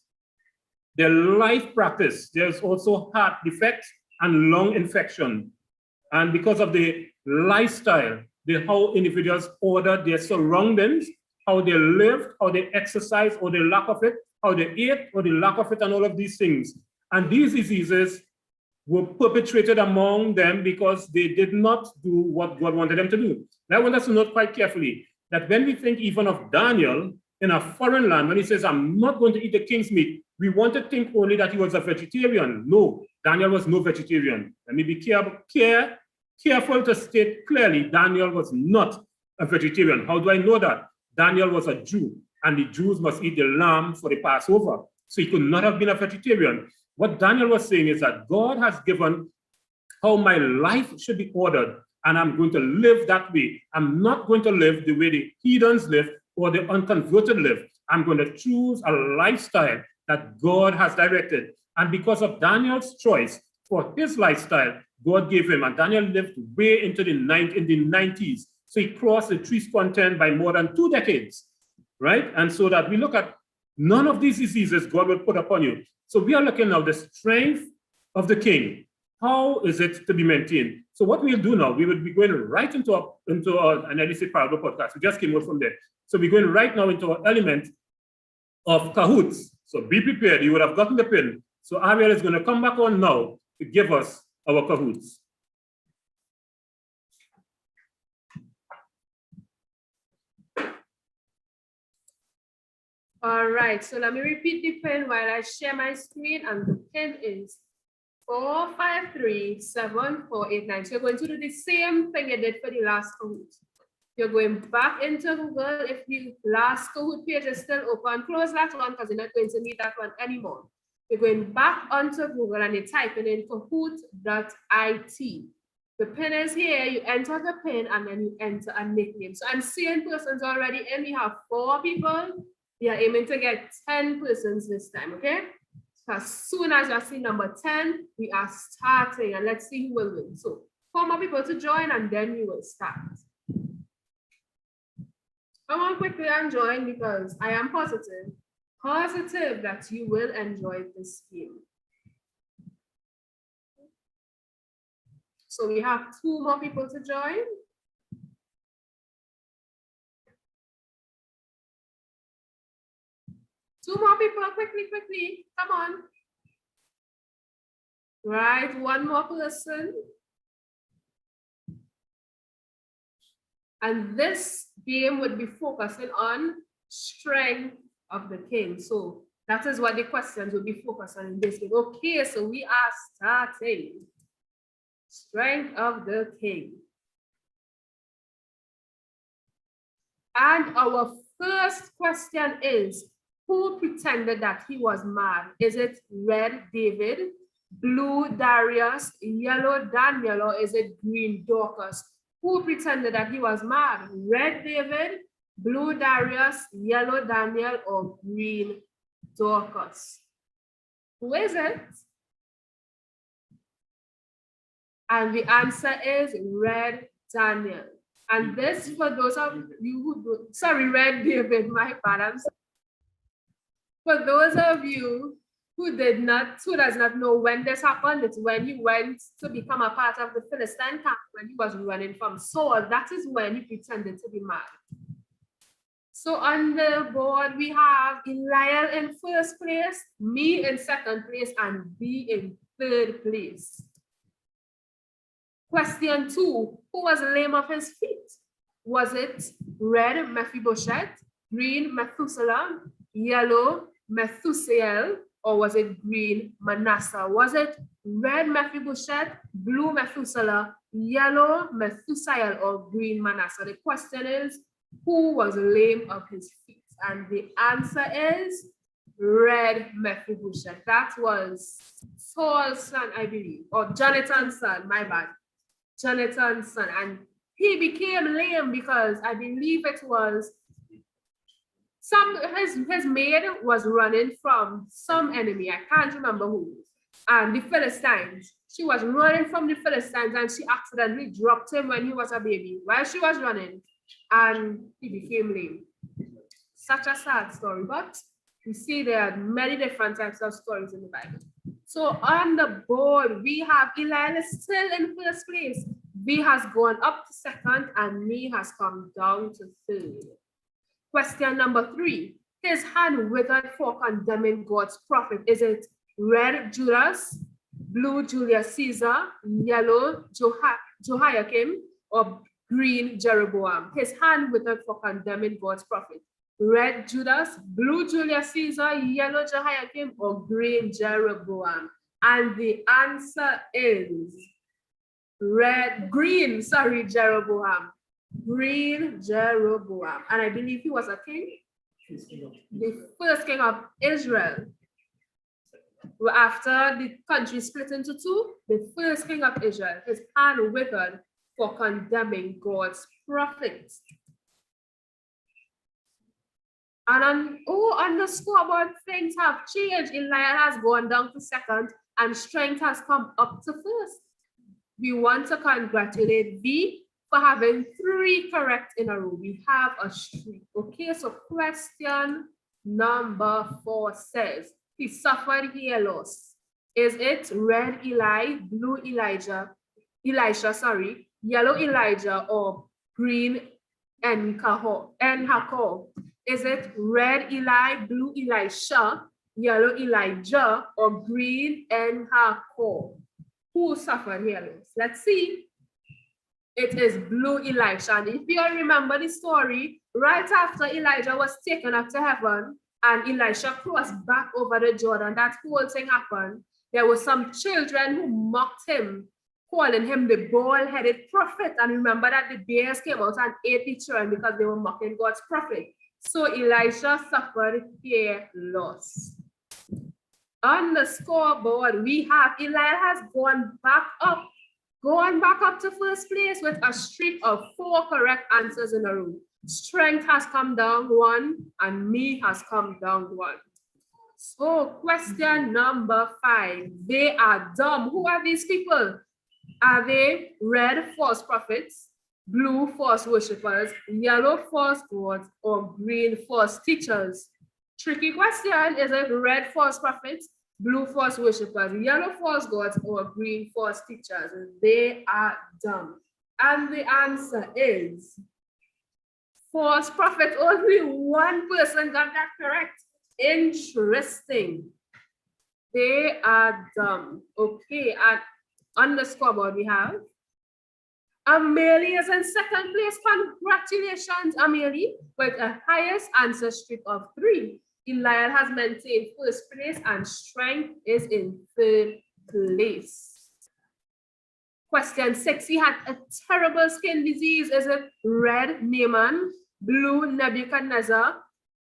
their life practice, there's also heart defects and lung infection. And because of the lifestyle, how individuals ordered their surroundings, how they lived, how they exercised, or the lack of it, how they ate, or the lack of it, and all of these things. And these diseases were perpetrated among them because they did not do what God wanted them to do. And I want us to note quite carefully that when we think even of Daniel in a foreign land, when he says, I'm not going to eat the king's meat, we want to think only that he was a vegetarian. No, Daniel was no vegetarian. Let me be careful to state clearly, Daniel was not a vegetarian. How do I know that? Daniel was a Jew, and the Jews must eat the lamb for the Passover. So he could not have been a vegetarian. What Daniel was saying is that God has given how my life should be ordered, and I'm going to live that way. I'm not going to live the way the heathens live or the unconverted live. I'm going to choose a lifestyle that God has directed. And because of Daniel's choice for his lifestyle, God gave him, and Daniel lived way into the 90s. So he crossed the threescore 10 by more than 2 decades, right? And so that we look at none of these diseases God will put upon you. So we are looking now the strength of the king. How is it to be maintained? So what we'll do now, we will be going right into our Analysis Parable podcast. We just came out from there. So we're going right now into our element of cahoots. So be prepared. You would have gotten the pin. So Ariel is going to come back on now to give us our cahoots. All right, so let me repeat the pin while I share my screen, and the pin is 453-7489. So you're going to do the same thing you did for the last Kahoot. You're going back into Google. If the last Kahoot page is still open, close that one because you're not going to need that one anymore. You're going back onto Google and you're typing in kahoot.it. The pin is here, you enter the pin and then you enter a nickname. So I'm seeing persons already in. We have 4 people. We are aiming to get 10 persons this time, okay? So as soon as you see number 10, we are starting, and let's see who will win. So 4 more people to join and then we will start. Come on quickly and join because I am positive that you will enjoy this game. So we have 2 more people to join. Two more people, quickly, come on. Right, 1 more person. And this game would be focusing on strength of the king. So that is what the questions will be focused on in this game. Okay, so we are starting. Strength of the king. And our first question is, who pretended that he was mad? Is it red David, blue Darius, yellow Daniel, or is it green Dorcas? Who pretended that he was mad? Red David, blue Darius, yellow Daniel, or green Dorcas? Who is it? And the answer is red Daniel. And this, for those of you who don't, sorry, red David, my bad, I'm sorry. For those of you who does not know when this happened, it's when he went to become a part of the Philistine camp when he was running from Saul. That is when he pretended to be mad. So on the board, we have Eliel in first place, me in second place, and B in third place. Question 2, who was lame of his feet? Was it red Mephibosheth, green Methuselah, yellow Methusael, or was it green Manasseh? Was it red Mephibosheth, blue Methuselah, yellow Methusael, or green Manasseh? The question is, who was lame of his feet? And the answer is red Mephibosheth. That was Saul's son, I believe, or Jonathan's son, my bad. Jonathan's son. And he became lame because I believe it was his maid was running from some enemy. I can't remember who. And the Philistines. She was running from the Philistines and she accidentally dropped him when he was a baby while she was running, and he became lame. Such a sad story, but we see there are many different types of stories in the Bible. So on the board, we have Eliel still in first place. B has gone up to second and me has come down to third. Question number 3. His hand withered for condemning God's prophet. Is it red Judas, blue Julius Caesar, yellow Jehoiakim, or green Jeroboam? His hand withered for condemning God's prophet. Red Judas, blue Julius Caesar, yellow Jehoiakim, or green Jeroboam? And the answer is green Jeroboam. Green Jeroboam. And I believe he was a king, the first king of Israel. After the country split into 2, the first king of Israel, his hand withered for condemning God's prophets. And on the scoreboard, things have changed. Eliel has gone down to second and strength has come up to first. We want to congratulate V for having 3 correct in a row. We have a streak. Okay, so question number 4 says, he suffered hair loss. Is it red Eli, blue Elisha, yellow Elijah, or green Enhakor? Is it red Eli, blue Elisha, yellow Elijah, or green Enhakor? Who suffered hair loss? Let's see. It is blue Elisha. And if you remember the story, right after Elijah was taken up to heaven and Elisha crossed back over the Jordan, that whole thing happened. There were some children who mocked him, calling him the bald-headed prophet. And remember that the bears came out and ate the children because they were mocking God's prophet. So Elisha suffered hair loss. On the scoreboard, we have Eliel has gone back up to first place with a streak of 4 correct answers in a row. Strength has come down 1 and me has come down 1. So question number 5, they are dumb. Who are these people? Are they red false prophets, blue false worshippers, yellow false gods, or green false teachers? Tricky question. Is it red false prophets, blue false worshippers, yellow false gods, or green false teachers. They are dumb. And the answer is false prophet. Only one person got that correct. Interesting. They are dumb. Okay, and on the scoreboard we have Amelie is in second place. Congratulations, Amelie, with a highest answer streak of 3. Eliel has maintained first place and Strength is in third place. Question 6, he had a terrible skin disease. Is it red, Naaman, blue, Nebuchadnezzar,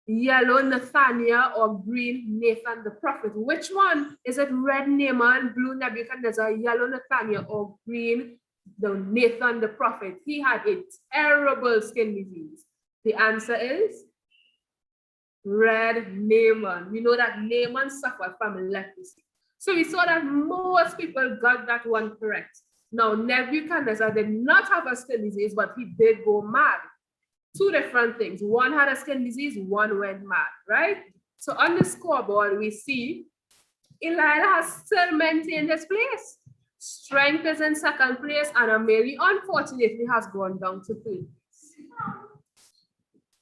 yellow, Nathaniel, or green, Nathan the prophet? Which one? Is it red, Naaman, blue, Nebuchadnezzar, yellow, Nathaniel, or green, Nathan the prophet? He had a terrible skin disease. The answer is red, Naaman. We know that Naaman suffered from leprosy. So we saw that most people got that one correct. Now, Nebuchadnezzar did not have a skin disease, but he did go mad. 2 different things. One had a skin disease, one went mad, right? So on the scoreboard, we see Eliel has still maintained his place. Strength is in second place, and Amelie, unfortunately, has gone down to 3rd place.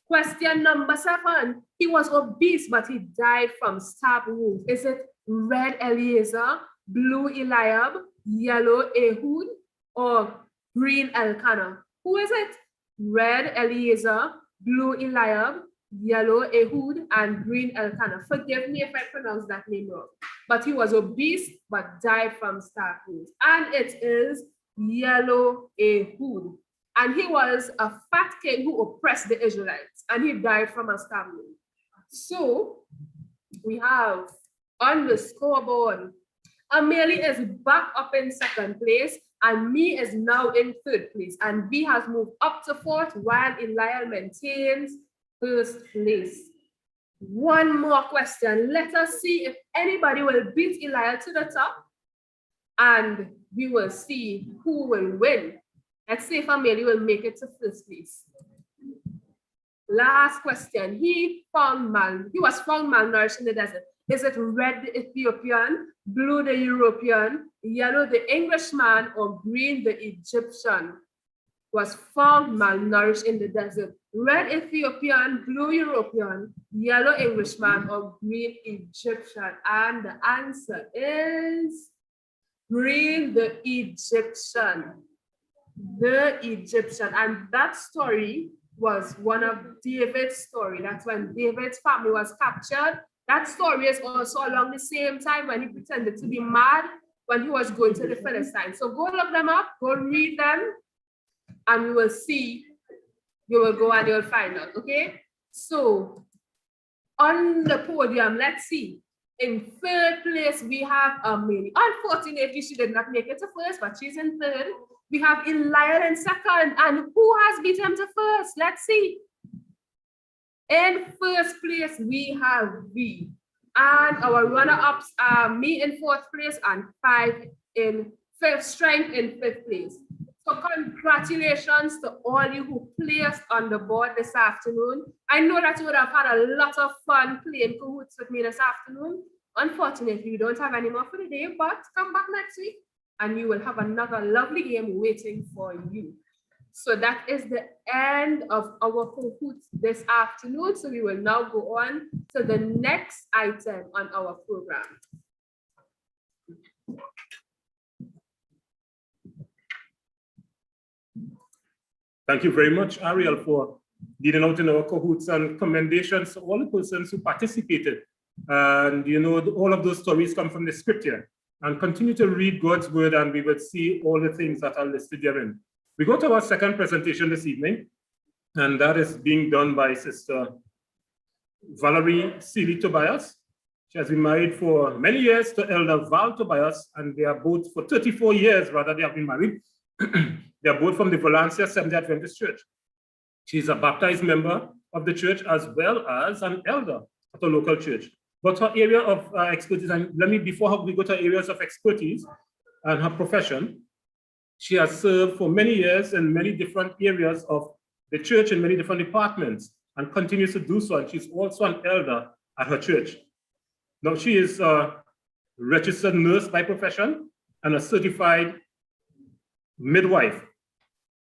Question number 7. He was obese, but he died from stab wounds. Is it red Eliezer, blue Eliab, yellow Ehud, or green Elkanah? Who is it? Red Eliezer, blue Eliab, yellow Ehud, and green Elkanah. Forgive me if I pronounce that name wrong. But he was obese, but died from stab wounds. And it is yellow Ehud. And he was a fat king who oppressed the Israelites, and he died from a stab wound. So we have on the scoreboard, Amelie is back up in second place, and me is now in third place. And B has moved up to fourth, while Eliel maintains first place. One more question. Let us see if anybody will beat Eliel to the top, and we will see who will win. Let's see if Amelie will make it to first place. Last question. He was found malnourished in the desert. Is it red the Ethiopian, blue the European, yellow the Englishman, or green the Egyptian? Was found malnourished in the desert. Red Ethiopian, blue European, yellow Englishman, or green Egyptian? And the answer is green the Egyptian. The Egyptian. And that story was one of David's story. That's when David's family was captured. That story is also along the same time when he pretended to be mad when he was going to the Philistines. So go look them up, go read them, and we will see. You will go and you'll find out, okay? So on the podium, let's see. In third place, we have Amelie. Unfortunately, she did not make it to first, but she's in third. We have Eliel in second, and who has beat him to first? Let's see. In first place, we have V. And our runner-ups are me in fourth place and 5 in fifth, Strength in fifth place. So congratulations to all you who placed on the board this afternoon. I know that you would have had a lot of fun playing Kahoots with me this afternoon. Unfortunately, we don't have any more for the day, but come back next week and you will have another lovely game waiting for you. So that is the end of our Kahoots this afternoon. So we will now go on to the next item on our program. Thank you very much, Ariel, for leading out in our Kahoots, and commendations to all the persons who participated. And you know, all of those stories come from the scripture. And continue to read God's word, and we will see all the things that are listed therein. We go to our second presentation this evening, and that is being done by Sister Valerie Seeley Tobias. She has been married for many years to Elder Val Tobias, and they are both, for 34 years rather, they have been married. They are both from the Valencia Seventh-day Adventist Church. She's a baptized member of the church as well as an elder at a local church. But her area of expertise, and before we go to areas of expertise and her profession, she has served for many years in many different areas of the church in many different departments and continues to do so. And she's also an elder at her church. Now she is registered nurse by profession and a certified midwife.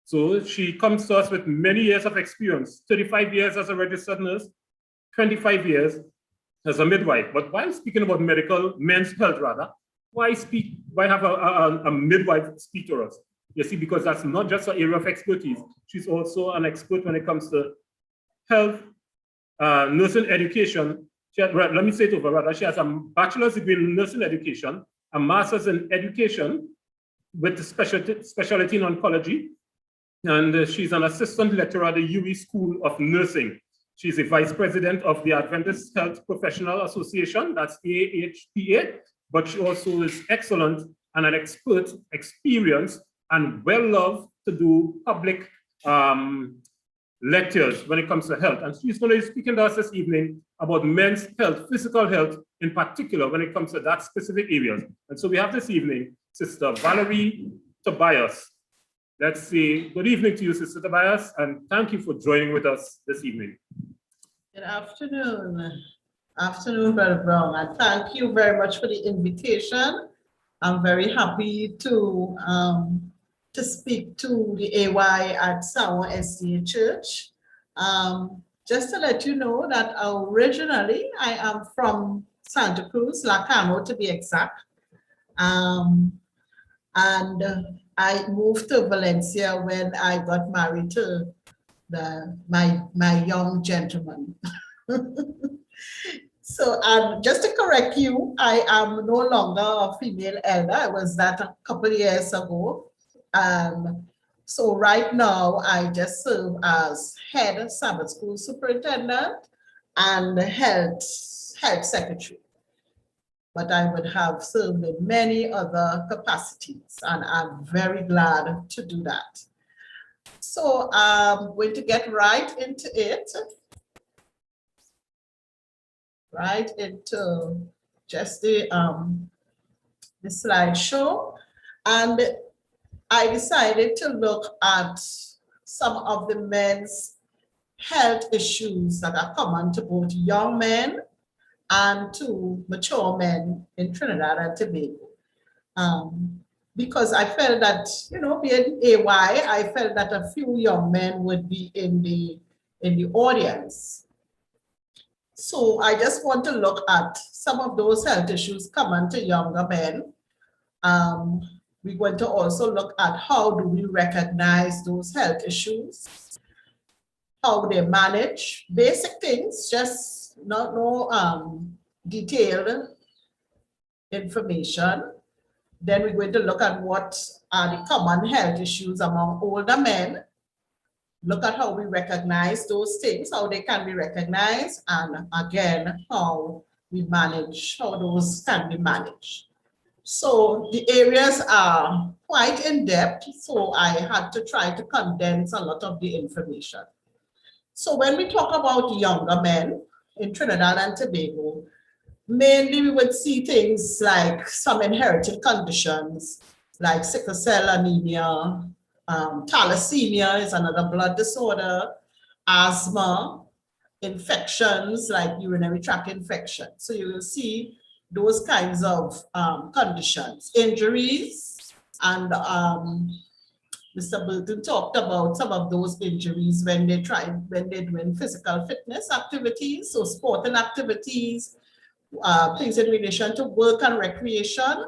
So she comes to us with many years of experience, 35 years as a registered nurse, 25 years as a midwife. But while speaking about men's health rather, why have a midwife speak to us? You see, because that's not just her area of expertise. She's also an expert when it comes to health, nursing education. Let me say it over rather. She has a bachelor's degree in nursing education, a master's in education with specialty in oncology, and she's an assistant lecturer at the UE School of Nursing. She's the vice president of the Adventist Health Professional Association, that's AHPA, but she also is excellent and an expert, experienced, and well-loved to do public lectures when it comes to health. And she's going to be speaking to us this evening about men's health, physical health in particular, when it comes to that specific areas. And so we have this evening Sister Valerie Tobias. Let's say good evening to you, Sister Tobias, and thank you for joining with us this evening. Good afternoon. Afternoon, Brother Brown, and thank you very much for the invitation. I'm very happy to speak to the AY at Sawa SDA Church. Just to let you know that originally I am from Santa Cruz, La Camo to be exact. And I moved to Valencia when I got married to my young gentleman. So just to correct you, I am no longer a female elder. I was that a couple of years ago. So right now I just serve as head Sabbath school superintendent and health secretary. But I would have served in many other capacities, and I'm very glad to do that. So I'm going to get right into it. Right into just the slideshow. And I decided to look at some of the men's health issues that are common to both young men and to mature men in Trinidad and Tobago. Because I felt that, you know, being AY, I felt that a few young men would be in the audience. So I just want to look at some of those health issues common to younger men. We're going to also look at how do we recognize those health issues, how they manage, basic things, just no detailed information. Then we're going to look at what are the common health issues among older men, look at how we recognize those things, how they can be recognized, and again, how we manage, how those can be managed. So the areas are quite in depth, so I had to try to condense a lot of the information. So when we talk about younger men in Trinidad and Tobago, mainly we would see things like some inherited conditions, like sickle cell anemia, thalassemia is another blood disorder, asthma, infections like urinary tract infection. So you will see those kinds of conditions, injuries, and Mr. Burton talked about some of those injuries when they're doing physical fitness activities, so sporting activities, things in relation to work and recreation.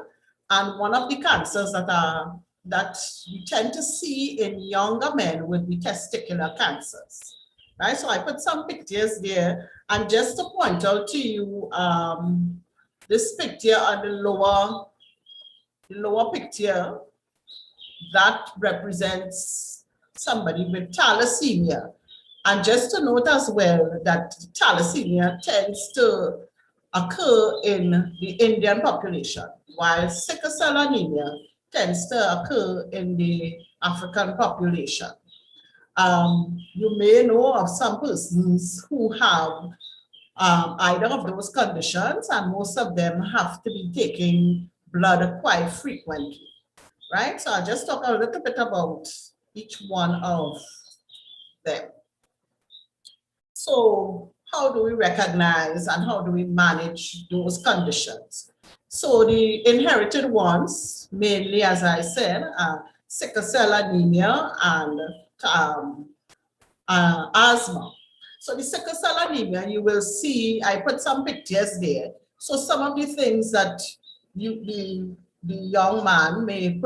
And one of the cancers that you tend to see in younger men would be testicular cancers. Right, so I put some pictures there, and just to point out to you, this picture on the lower picture, that represents somebody with thalassemia. And just to note as well that thalassemia tends to occur in the Indian population, while sickle cell anemia tends to occur in the African population. You may know of some persons who have either of those conditions, and most of them have to be taking blood quite frequently, right? So I'll just talk a little bit about each one of them. So how do we recognize and how do we manage those conditions? So the inherited ones, mainly, as I said, sickle cell anemia and asthma. So the sickle cell anemia, you will see, I put some pictures there. So some of the things that the young man may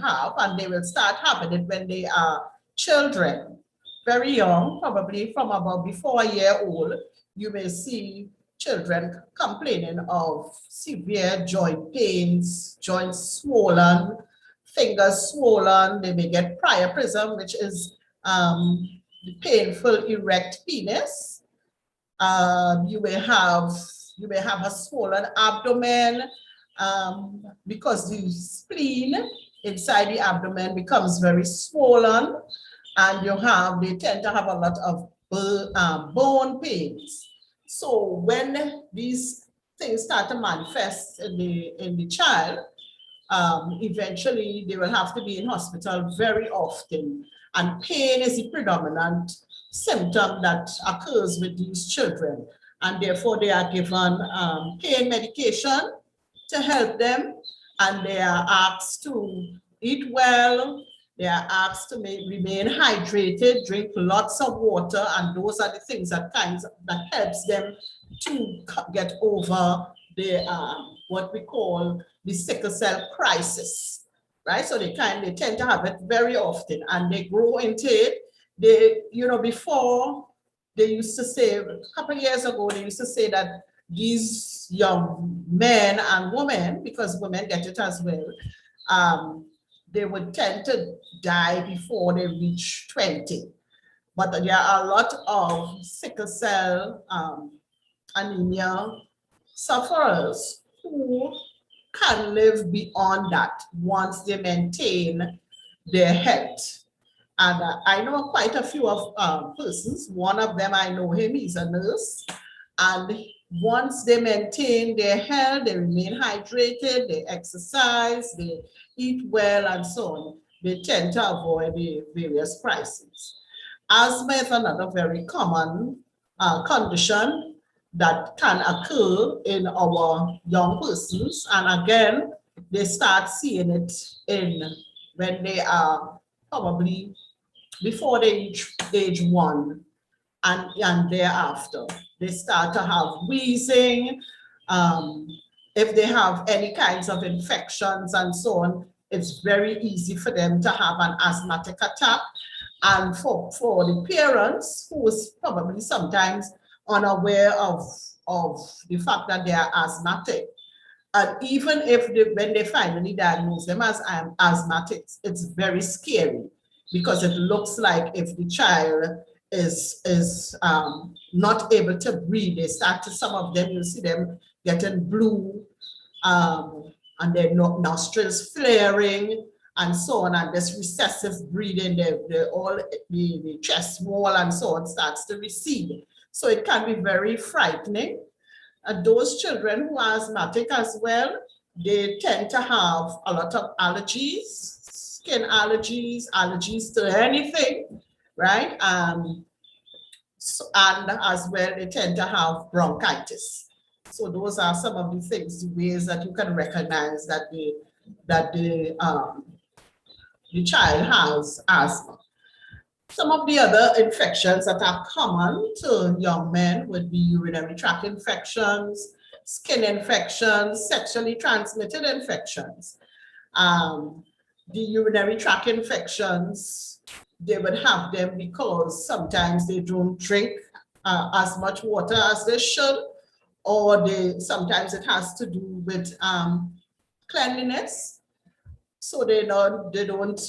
have, and they will start having it when they are children, very young, probably from about before a year old, you may see children complaining of severe joint pains, joints swollen, fingers swollen. They may get priapism, which is the painful erect penis. You may have a swollen abdomen because the spleen inside the abdomen becomes very swollen, and they tend to have a lot of bone pains. So when these things start to manifest in the child, eventually they will have to be in hospital very often. And pain is the predominant symptom that occurs with these children. And therefore they are given pain medication to help them. And they are asked to eat well. They are asked to remain hydrated, drink lots of water. And those are the things that helps them to get over the what we call the sickle cell crisis. Right, so they tend to have it very often, and they grow into it. Before they used to say, a couple of years ago, they used to say that these young men and women, because women get it as well, they would tend to die before they reach 20. But there are a lot of sickle cell anemia sufferers who can live beyond that once they maintain their health. And I know quite a few of persons. One of them, I know him, he's a nurse. And once they maintain their health, they remain hydrated, they exercise, they eat well, and so on, they tend to avoid the various crises. Asthma is another very common condition that can occur in our young persons. And again, they start seeing it when they are probably before they reach age 1 and thereafter. They start to have wheezing. If they have any kinds of infections and so on, it's very easy for them to have an asthmatic attack. And for the parents who is probably sometimes unaware of the fact that they are asthmatic. And even when they finally diagnose them as asthmatics, it's very scary because it looks like if the child is not able to breathe, some of them, you see them getting blue and their nostrils flaring and so on, and this recessive breathing, the chest wall and so on starts to recede. So it can be very frightening. And those children who are asthmatic as well, they tend to have a lot of allergies, skin allergies, allergies to anything, right? And as well, they tend to have bronchitis. So those are some of the things, the ways that you can recognize that the child has asthma. Some of the other infections that are common to young men would be urinary tract infections, skin infections, sexually transmitted infections. The urinary tract infections, they would have them because sometimes they don't drink as much water as they should, or sometimes it has to do with cleanliness. So they don't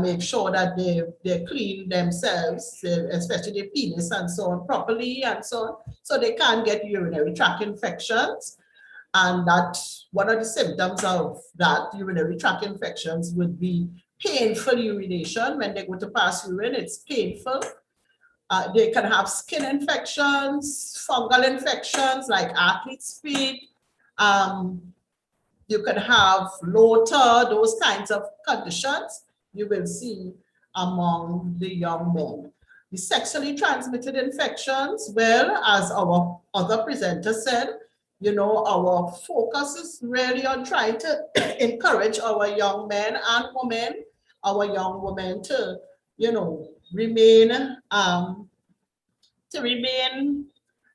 make sure that they clean themselves, especially the penis and so on, properly and so on. So they can get urinary tract infections. And that one of the symptoms of that urinary tract infections would be painful urination. When they go to pass urine, it's painful. They can have skin infections, fungal infections like athlete's feet. You can have lotor, those kinds of conditions you will see among the young men. The sexually transmitted infections, well, as our other presenter said, you know, our focus is really on trying to encourage our young men and women, our young women to, you know, remain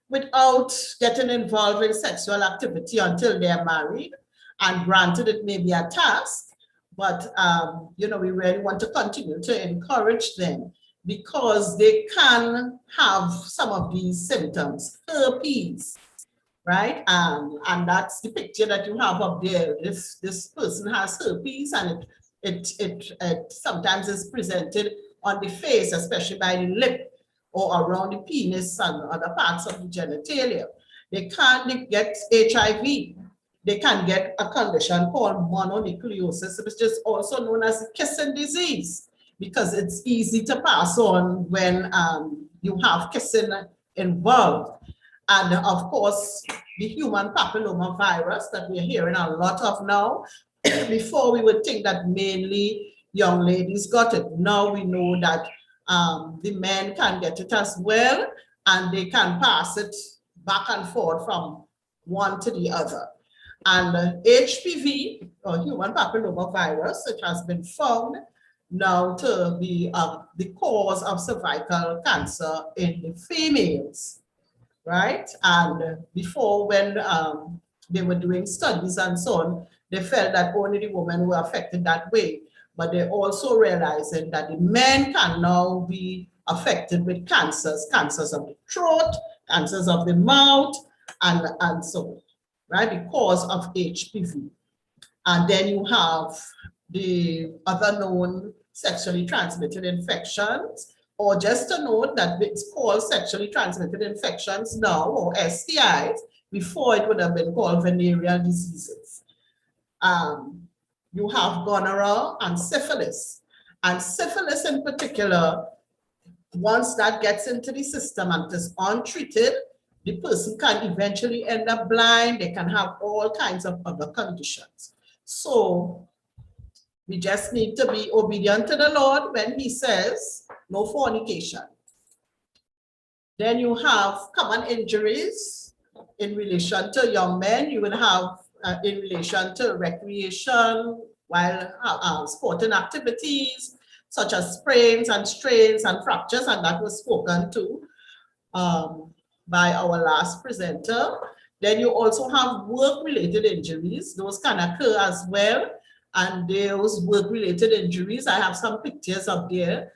without getting involved in sexual activity until they're married. And granted, it may be a task, but you know, we really want to continue to encourage them because they can have some of these symptoms, herpes, right? And that's the picture that you have up there. This person has herpes, and it sometimes is presented on the face, especially by the lip or around the penis and other parts of the genitalia. They can get HIV. They can get a condition called mononucleosis, which is also known as kissing disease, because it's easy to pass on when you have kissing involved. And of course, the human papilloma virus that we're hearing a lot of now. Before we would think that mainly young ladies got it. Now we know that the men can get it as well, and they can pass it back and forth from one to the other. And HPV, or human papilloma virus, it has been found now to be the cause of cervical cancer in the females, right? And before, when they were doing studies and so on, they felt that only the women were affected that way. But they're also realizing that the men can now be affected with cancers of the throat, cancers of the mouth, and so on, right, because of HPV. And then you have the other known sexually transmitted infections, or just to note that it's called sexually transmitted infections now, or STIs. Before it would have been called venereal diseases. You have gonorrhea and syphilis. And syphilis in particular, once that gets into the system and is untreated, the person can eventually end up blind. They can have all kinds of other conditions. So we just need to be obedient to the Lord when he says no fornication. Then you have common injuries in relation to young men. You will have in relation to recreation, while sporting activities, such as sprains and strains and fractures, and that was spoken to by our last presenter. Then you also have work-related injuries. Those can occur as well. And those work-related injuries, I have some pictures up there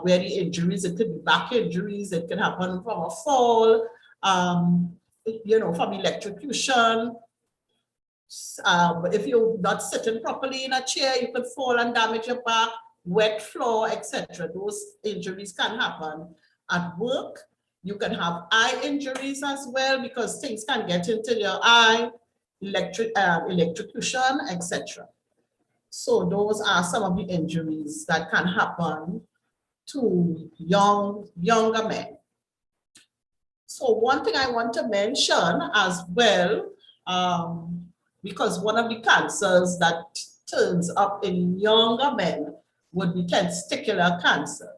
where the injuries, it could be back injuries, it can happen from a fall, you know, from electrocution. If you're not sitting properly in a chair, you could fall and damage your back, wet floor, etc. Those injuries can happen at work. You can have eye injuries as well, because things can get into your eye, electrocution, etc. So those are some of the injuries that can happen to younger men. So one thing I want to mention as well, because one of the cancers that turns up in younger men would be testicular cancer.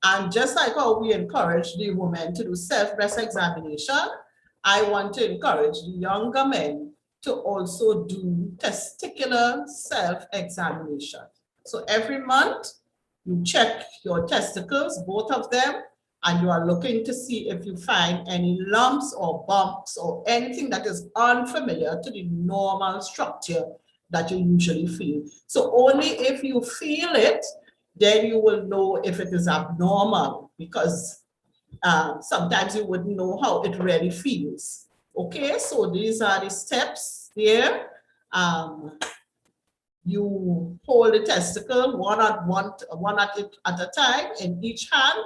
And just like how we encourage the women to do self-breast examination, I want to encourage the younger men to also do testicular self-examination. So every month, you check your testicles, both of them, and you are looking to see if you find any lumps or bumps or anything that is unfamiliar to the normal structure that you usually feel. So only if you feel it, then you will know if it is abnormal, because sometimes you wouldn't know how it really feels. Okay, so these are the steps there. You hold the testicle one at a time in each hand,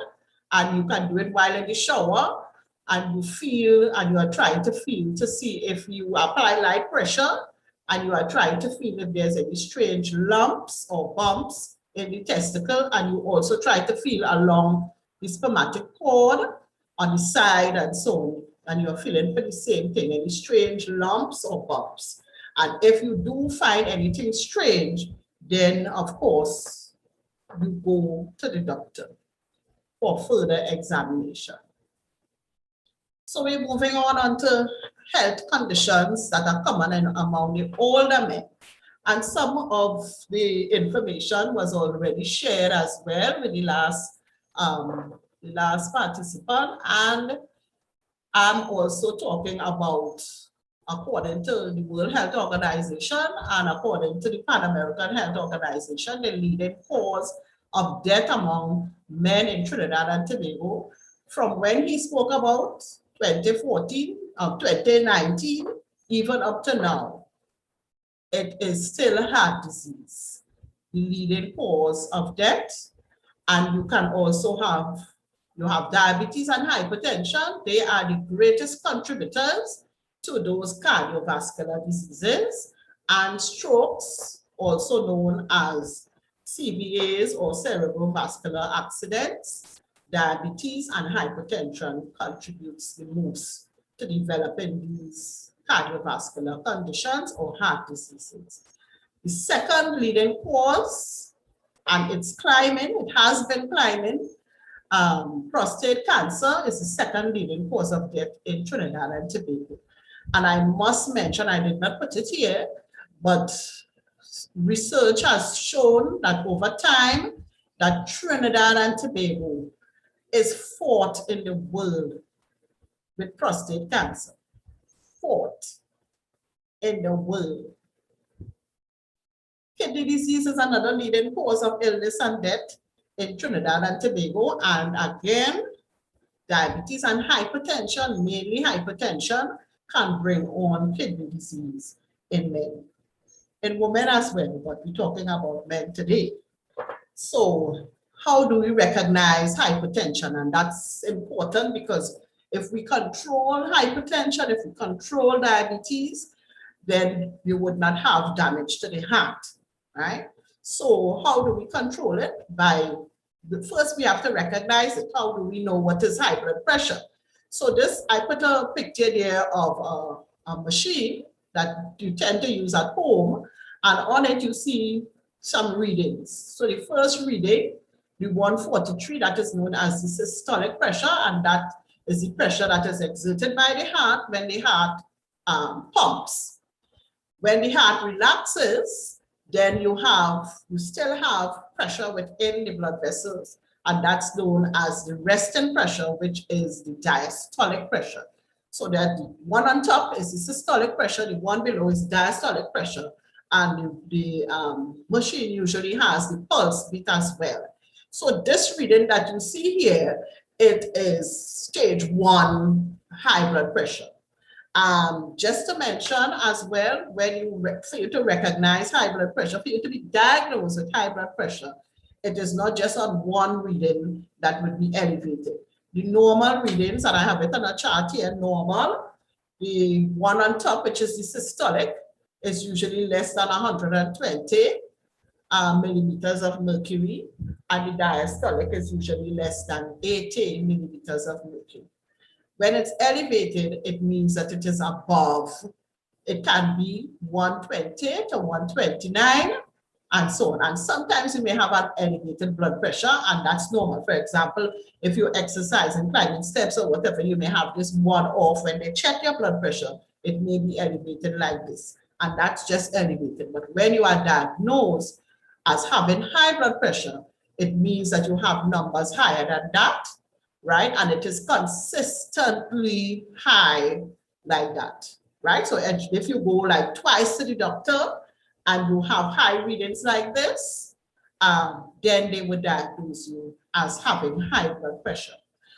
and you can do it while in the shower, and you feel, and you are trying to feel to see if you apply light pressure, and you are trying to feel if there's any strange lumps or bumps in the testicle, and you also try to feel along the spermatic cord on the side and so on, and you're feeling for the same thing, any strange lumps or bumps. And if you do find anything strange, then of course you go to the doctor for further examination. So we're moving on to health conditions that are common among the older men. And some of the information was already shared as well with the last participant. And I'm also talking about, according to the World Health Organization and according to the Pan American Health Organization, the leading cause of death among men in Trinidad and Tobago, from when he spoke about 2014 or 2019, even up to now, it is still heart disease, the leading cause of death. And you can also have diabetes and hypertension. They are the greatest contributors to those cardiovascular diseases, and strokes, also known as CVAs or cerebrovascular accidents. Diabetes and hypertension contributes the most to developing these cardiovascular conditions or heart diseases. The second leading cause, and it's climbing, it has been climbing, prostate cancer is the second leading cause of death in Trinidad and Tobago. And I must mention, I did not put it here, but research has shown that over time, that Trinidad and Tobago is fourth in the world with prostate cancer. Fourth in the world. Kidney disease is another leading cause of illness and death in Trinidad and Tobago. And again, diabetes and hypertension, mainly hypertension, can bring on kidney disease in men. In women as well, but we're talking about men today. So how do we recognize hypertension? And that's important, because if we control hypertension, if we control diabetes, then you would not have damage to the heart, right? So how do we control it? First we have to recognize it. How do we know what is high blood pressure? So I put a picture there of a machine that you tend to use at home, and on it you see some readings. So the first reading, the 143, that is known as the systolic pressure, and that is the pressure that is exerted by the heart when the heart pumps. When the heart relaxes, then you still have pressure within the blood vessels, and that's known as the resting pressure, which is the diastolic pressure. So that the one on top is the systolic pressure, the one below is diastolic pressure, and the machine usually has the pulse beat as well. So this reading that you see here, it is stage 1 high blood pressure. Just to mention as well, for you to recognize high blood pressure, for you to be diagnosed with high blood pressure, it is not just on one reading that would be elevated. The normal readings, and I have it on a chart here, normal, the one on top, which is the systolic, is usually less than 120 millimeters of mercury, and the diastolic is usually less than 80 millimeters of mercury. When it's elevated, it means that it is above. It can be 120 to 129 and so on. And sometimes you may have an elevated blood pressure, and that's normal. For example, if you exercise and climbing steps or whatever, you may have this one off. When they check your blood pressure, it may be elevated like this, and that's just elevated. But when you are diagnosed as having high blood pressure, it means that you have numbers higher than that, right? And it is consistently high like that, right? So if you go like twice to the doctor and you have high readings like this, then they would diagnose you as having high blood pressure.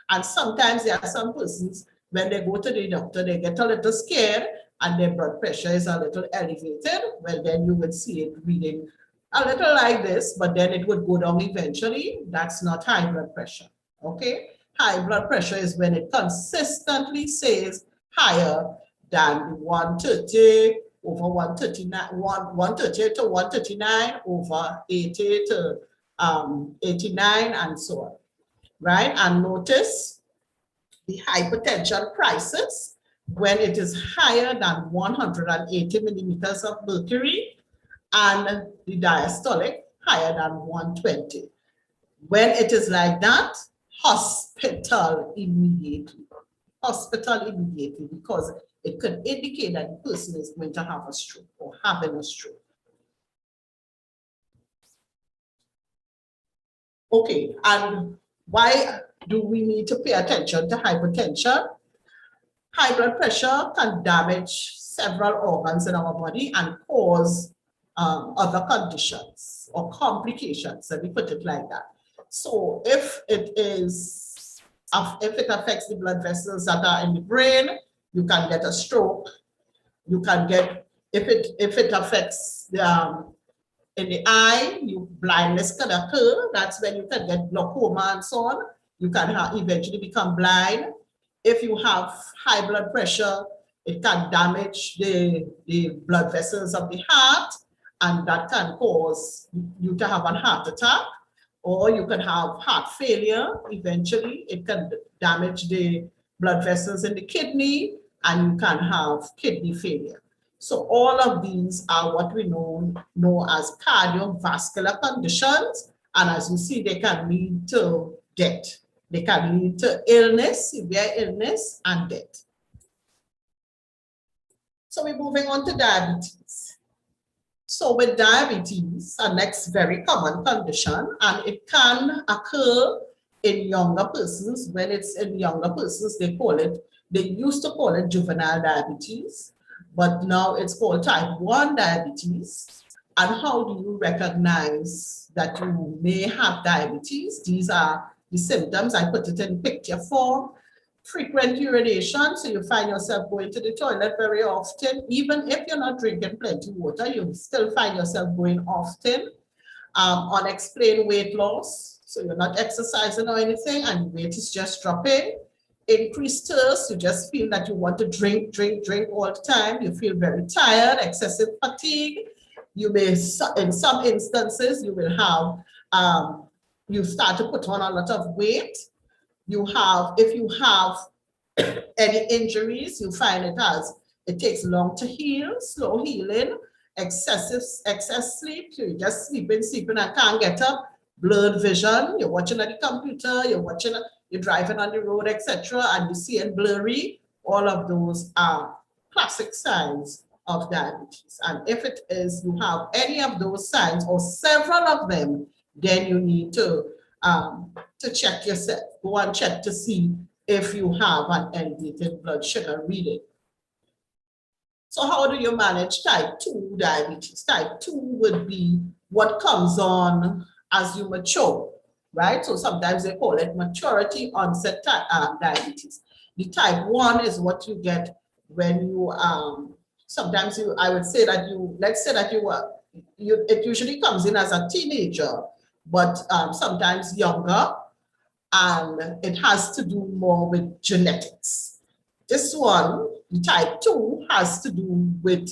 And sometimes there are some persons, when they go to the doctor, they get a little scared and their blood pressure is a little elevated. Well, then you would see it reading a little like this, but then it would go down eventually. That's not high blood pressure, okay? High blood pressure is when it consistently says higher than 130 over 139, 130 to 139 over 80 to 89 and so on, right? And notice the hypertension crisis when it is higher than 180 millimeters of mercury, and the diastolic higher than 120. When it is like that, hospital immediately. hospital immediately because it could indicate that the person is going to have a stroke or having a stroke. Okay, and why do we need to pay attention to hypertension? High blood pressure can damage several organs in our body and cause other conditions or complications, let me put it like that. So if it affects the blood vessels that are in the brain, you can get a stroke. You can get, if it affects the in the eye, blindness can occur. That's when you can get glaucoma and so on. You can eventually become blind. If you have high blood pressure, it can damage the blood vessels of the heart, and that can cause you to have a heart attack, or you can have heart failure. Eventually, it can damage the blood vessels in the kidney, and you can have kidney failure. So all of these are what we know as cardiovascular conditions. And as you see, they can lead to death. They can lead to illness, severe illness, and death. So we're moving on to diabetes. So with diabetes, a next very common condition, and it can occur in younger persons. When it's in younger persons, they used to call it juvenile diabetes, but now it's called type 1 diabetes. And how do you recognize that you may have diabetes? These are the symptoms. I put it in picture form. Frequent urination, so you find yourself going to the toilet very often. Even if you're not drinking plenty of water, you still find yourself going often. Unexplained weight loss, so you're not exercising or anything and weight is just dropping. Increased thirst, you just feel that you want to drink all the time. You feel very tired, excessive fatigue. You may, in some instances, you will have, you start to put on a lot of weight. If you have any injuries, you find it takes long to heal, slow healing, excess sleep, so you're just sleeping and can't get up, blurred vision, you're watching at the computer, you're driving on the road, etc., and you see it blurry. All of those are classic signs of diabetes. And if it is, you have any of those signs or several of them, then you need to check yourself. Go and check to see if you have an elevated blood sugar reading. So how do you manage type 2 diabetes? Type 2 would be what comes on as you mature, right? So sometimes they call it maturity onset diabetes. The type 1 is what you get when you, sometimes I would say that let's say that it usually comes in as a teenager, but sometimes younger, and it has to do more with genetics. This one, the type 2, has to do with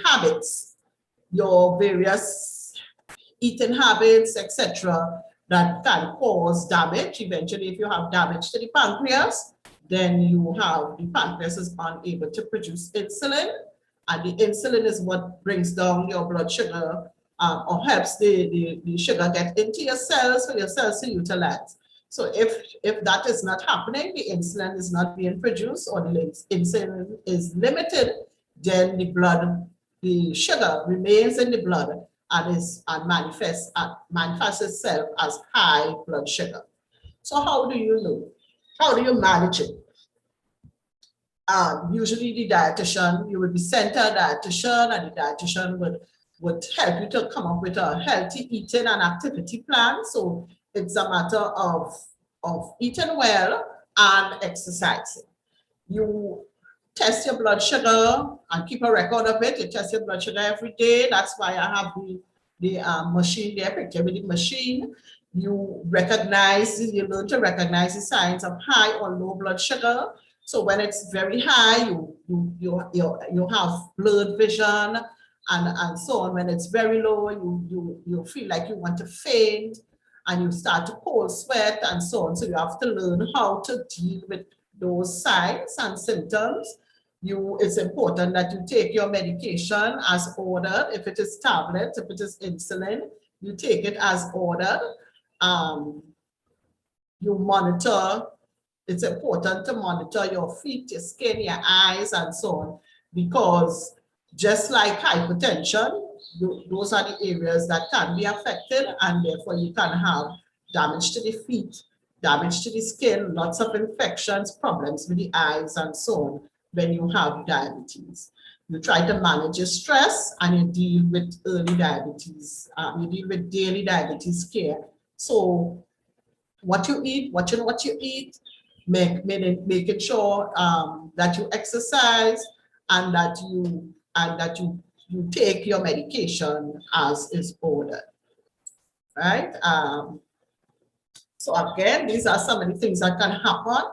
habits, your various eating habits, etc., that can cause damage. Eventually, if you have damage to the pancreas, then the pancreas is unable to produce insulin, and the insulin is what brings down your blood sugar or helps the sugar get into your cells for your cells to utilize. So if that is not happening, the insulin is not being produced or the insulin is limited, then the sugar remains in the blood and manifests itself as high blood sugar. So how do you know? How do you manage it? Usually the dietitian, you would be sent to a dietitian, and the dietitian would help you to come up with a healthy eating and activity plan. So it's a matter of eating well and exercising. You test your blood sugar and keep a record of it. You test your blood sugar every day. That's why I have the machine there, picture with the machine. You learn to recognize the signs of high or low blood sugar. So when it's very high, you have blurred vision and so on. When it's very low, you feel like you want to faint and you start to cold sweat and so on. So you have to learn how to deal with those signs and symptoms. It's important that you take your medication as ordered. If it is tablets, if it is insulin, you take it as ordered. You monitor it's important to monitor your feet, your skin, your eyes, and so on, because just like hypertension, those are the areas that can be affected, and therefore you can have damage to the feet, damage to the skin, lots of infections, problems with the eyes, and so on when you have diabetes. You try to manage your stress and you deal with early diabetes, you deal with daily diabetes care. So what you eat, watching what you eat, making sure that you exercise and that you take your medication as is ordered, right? So again, these are some of the things that can happen.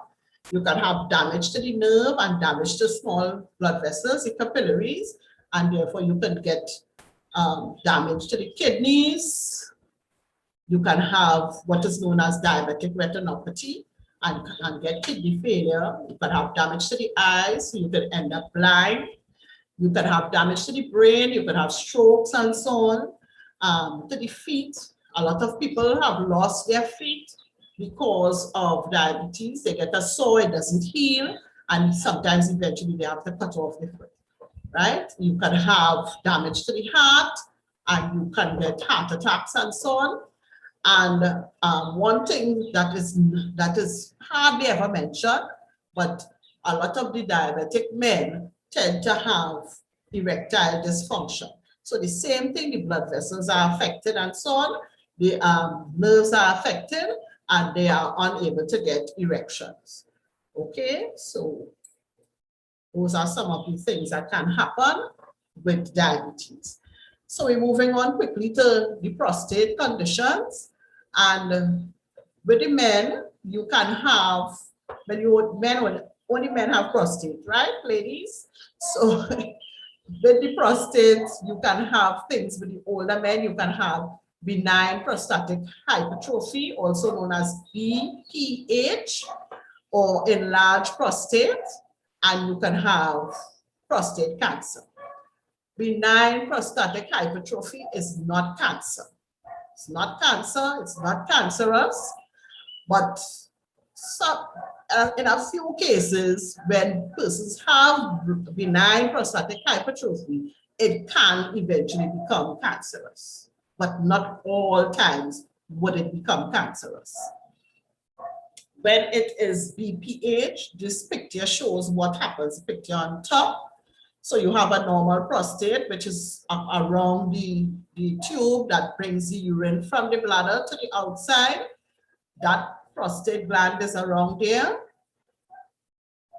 You can have damage to the nerve and damage to small blood vessels, the capillaries, and therefore you can get damage to the kidneys. You can have what is known as diabetic retinopathy and get kidney failure. You can have damage to the eyes, so you can end up blind. You can have damage to the brain, you can have strokes and so on. To the feet, a lot of people have lost their feet because of diabetes. They get a sore, it doesn't heal, and sometimes eventually they have to cut off the foot, right? You can have damage to the heart, and you can get heart attacks and so on. And one thing that is hardly ever mentioned, but a lot of the diabetic men tend to have erectile dysfunction. So the same thing, the blood vessels are affected and so on, the nerves are affected, and they are unable to get erections. Okay, so those are some of the things that can happen with diabetes. So we're moving on quickly to the prostate conditions. And with the men, you can have, only men have prostate, right, ladies? So with the prostate, you can have things with the older men. You can have benign prostatic hypertrophy, also known as BPH, or enlarged prostate, and you can have prostate cancer. Benign prostatic hypertrophy is not cancer. It's not cancer, it's not cancerous, but in a few cases, when persons have benign prostatic hypertrophy, it can eventually become cancerous, but not all times would it become cancerous. When it is BPH, this picture shows what happens, picture on top. So you have a normal prostate, which is around the tube that brings the urine from the bladder to the outside. That prostate gland is around there.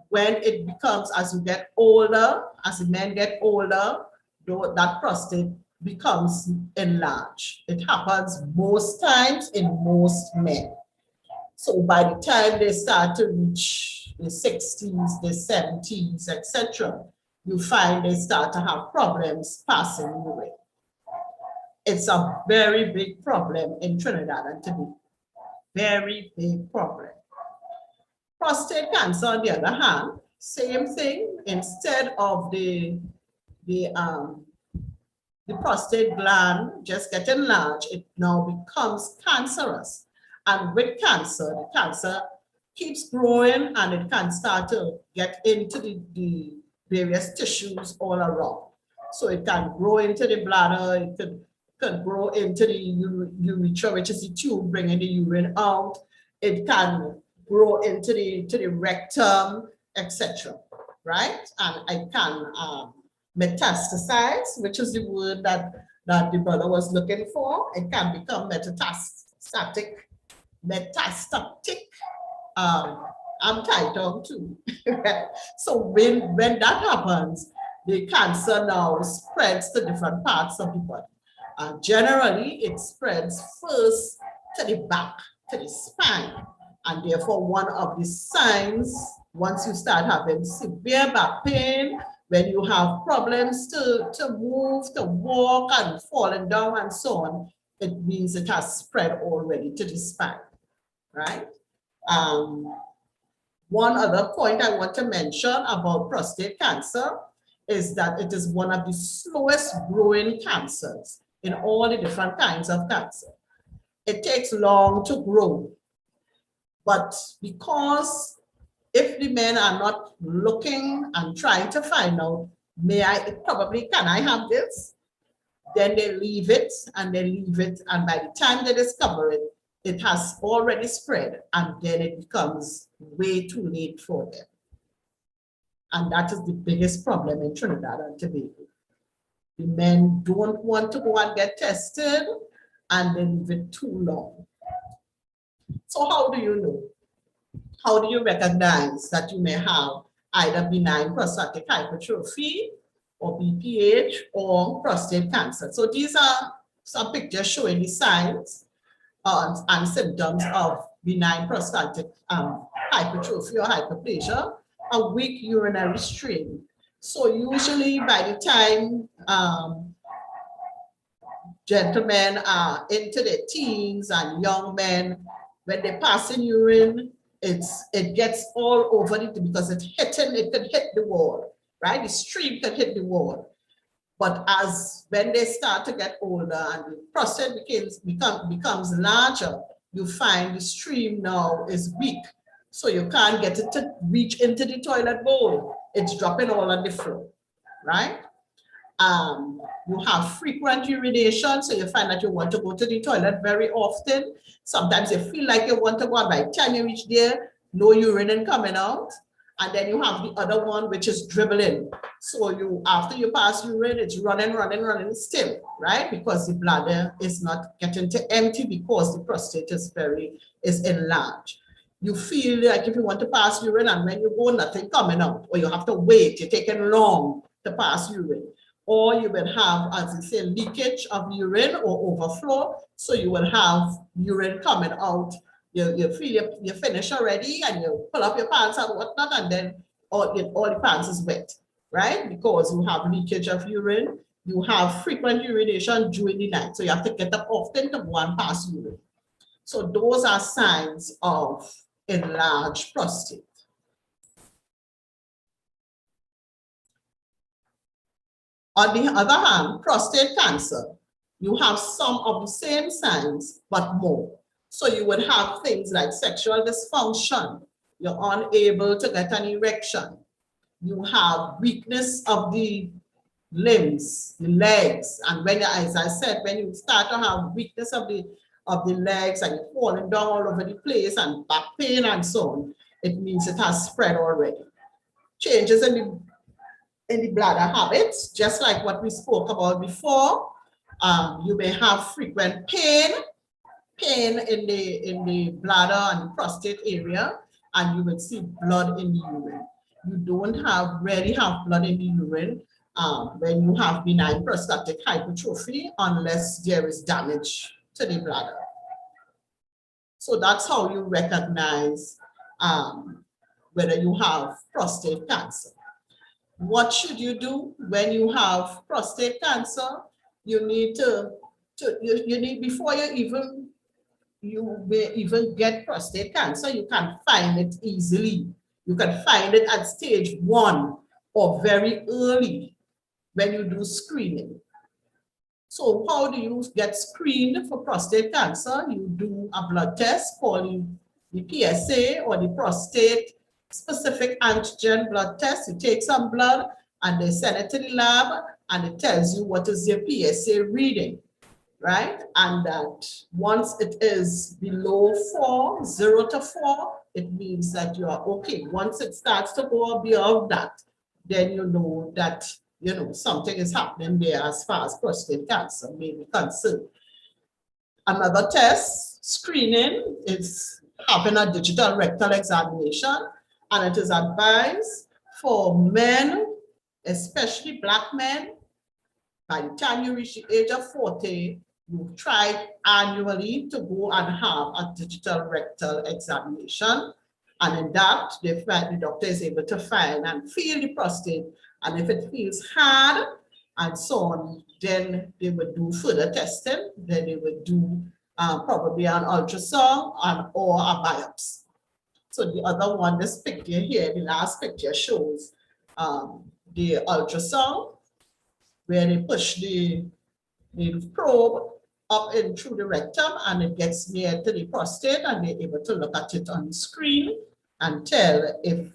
When it becomes, as you get older, as the men get older, that prostate becomes enlarged. It happens most times in most men. So by the time they start to reach the 60s, the 70s, etc., you find they start to have problems passing urine. It's a very big problem in Trinidad and Tobago. Very big problem. Prostate cancer, on the other hand, same thing. Instead of the prostate gland just getting large, it now becomes cancerous. And with cancer, the cancer keeps growing and it can start to get into the various tissues all around. So it can grow into the bladder, it can grow into the urethra, which is the tube bringing the urine out. It can grow into the rectum, etc. Right? And it can metastasize, which is the word that the brother was looking for. It can become metastatic. I'm titled too. So when that happens, the cancer now spreads to different parts of the body. Generally, it spreads first to the back, to the spine. And therefore, one of the signs, once you start having severe back pain, when you have problems to move, to walk, and falling down and so on, it means it has spread already to the spine, right? One other point I want to mention about prostate cancer is that it is one of the slowest growing cancers in all the different kinds of cancer. It takes long to grow, but because if the men are not looking and trying to find out, can I have this? Then they leave it, and and by the time they discover it, it has already spread, and then it becomes way too late for them. And that is the biggest problem in Trinidad and Tobago. The men don't want to go and get tested, and they leave it too long. So how do you know? How do you recognize that you may have either benign prostatic hypertrophy or BPH or prostate cancer? So these are some pictures showing the signs and symptoms of benign prostatic hypertrophy or hyperplasia, a weak urinary stream. So usually by the time gentlemen are into their teens and young men, when they pass in urine, it gets all over it because it could hit the wall, right? The stream could hit the wall. But when they start to get older and the prostate becomes larger, you find the stream now is weak. So you can't get it to reach into the toilet bowl. It's dropping all on the floor, right? You have frequent urination, so you find that you want to go to the toilet very often. Sometimes you feel like you want to go, and by the time you reach there, no urine coming out. And then you have the other one, which is dribbling. So after you pass urine, it's running still, right? Because the bladder is not getting to empty because the prostate is enlarged. You feel like if you want to pass urine and when you go, nothing coming out, or you have to wait, you're taking long to pass urine. Or you will have, as I say, leakage of urine or overflow. So you will have urine coming out. You feel you finish already and you pull up your pants and whatnot, and then all the pants is wet, right? Because you have leakage of urine, you have frequent urination during the night. So you have to get up often to go and pass urine. So those are signs of enlarged prostate. On the other hand, prostate cancer, you have some of the same signs, but more. So you would have things like sexual dysfunction. You're unable to get an erection. You have weakness of the limbs, the legs. And when, as I said, when you start to have weakness of the legs and you're falling down all over the place and back pain and so on, it means it has spread already. Changes in the bladder habits, just like what we spoke about before. You may have frequent pain in the bladder and prostate area, and you will see blood in the urine. You don't rarely have blood in the urine when you have benign prostatic hypertrophy, unless there is damage to the bladder. So that's how you recognize whether you have prostate cancer. What should you do when you have prostate cancer? You need before you may even get prostate cancer, you can find it easily. You can find it at stage 1 or very early when you do screening. So how do you get screened for prostate cancer? You do a blood test called the PSA or the prostate specific antigen blood test. You take some blood and they send it to the lab and it tells you what is your PSA reading, right? And that once it is below 4, 0 to 4, it means that you are okay. Once it starts to go beyond that, then you know that something is happening there as far as prostate cancer may be concerned. Another test, screening, is having a digital rectal examination, and it is advised for men, especially Black men. By the time you reach the age of 40, you try annually to go and have a digital rectal examination. And in that, the doctor is able to find and feel the prostate. And if it feels hard and so on, then they would do further testing. Then they would do probably an ultrasound or a biopsy. So the other one, this picture here, the last picture shows the ultrasound, where they push the probe up in through the rectum and it gets near to the prostate and they're able to look at it on the screen and tell if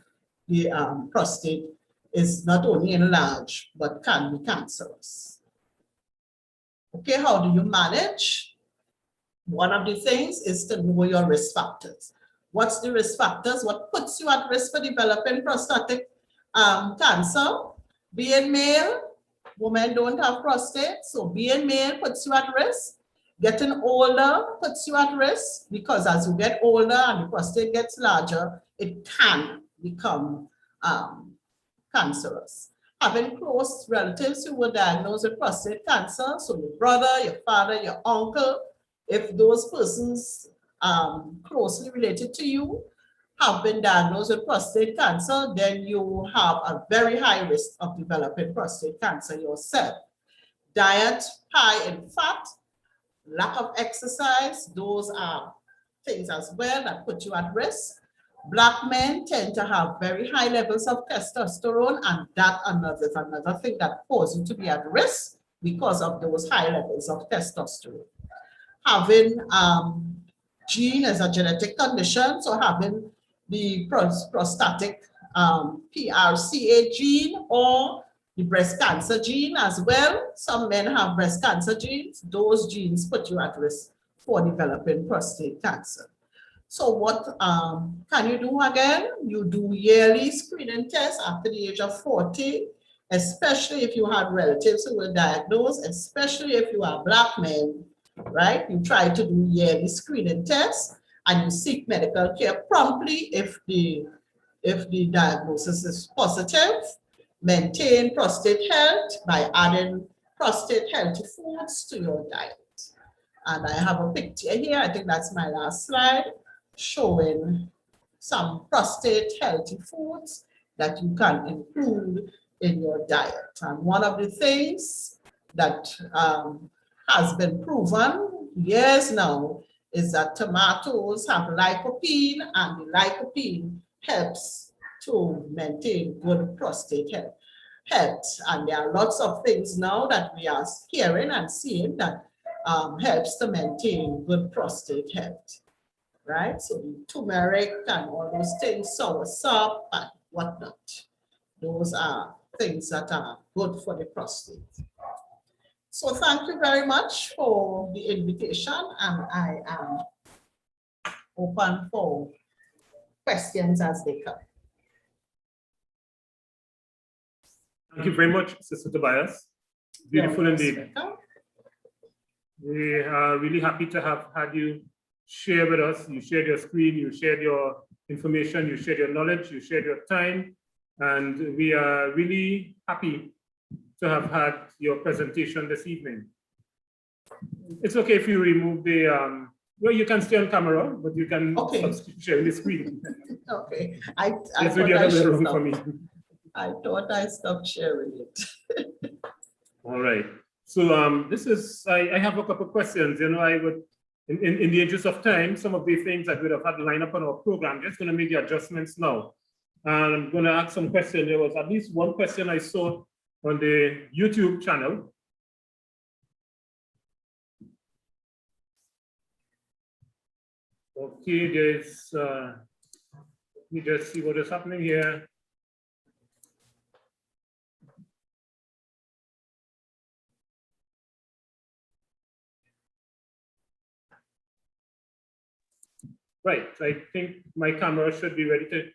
the prostate is not only enlarged, but can be cancerous. Okay, how do you manage? One of the things is to know your risk factors. What's the risk factors? What puts you at risk for developing prostatic cancer? Being male, women don't have prostate, so being male puts you at risk. Getting older puts you at risk, because as you get older and the prostate gets larger, it can become cancerous. Having close relatives who were diagnosed with prostate cancer, so your brother, your father, your uncle, if those persons closely related to you have been diagnosed with prostate cancer, then you have a very high risk of developing prostate cancer yourself. Diet high in fat, lack of exercise, those are things as well that put you at risk. Black men tend to have very high levels of testosterone, and that is another thing that causes you to be at risk because of those high levels of testosterone. Having gene as a genetic condition, so having the prostatic PRCA gene or the breast cancer gene as well. Some men have breast cancer genes. Those genes put you at risk for developing prostate cancer. So what can you do again? You do yearly screening tests after the age of 40, especially if you have relatives who were diagnosed, especially if you are Black men, right? You try to do yearly screening tests and you seek medical care promptly if the diagnosis is positive. Maintain prostate health by adding prostate healthy foods to your diet. And I have a picture here, I think that's my last slide, showing some prostate healthy foods that you can include in your diet. And one of the things that has been proven years now is that tomatoes have lycopene, and the lycopene helps to maintain good prostate health. And there are lots of things now that we are hearing and seeing that helps to maintain good prostate health, right? So the turmeric and all those things, soursop and whatnot, those are things that are good for the prostate. So thank you very much for the invitation, and I am open for questions as they come. Thank you very much, Sister Tobias. Beautiful indeed. We are really happy to have had you share with us. You shared your screen, you shared your information, you shared your knowledge, you shared your time, and we are really happy to have had your presentation this evening. It's okay if you remove the, well, you can stay on camera, but you can share the screen. Okay. I thought I stopped sharing it. All right. So this is, I have a couple of questions. You know, I would, in the interest of time, some of the things that we would have had to line up on our program, just going to make the adjustments now. And I'm going to ask some questions. There was at least one question I saw on the YouTube channel. Okay, there's, let me just see what is happening here. Right, I think my camera should be ready to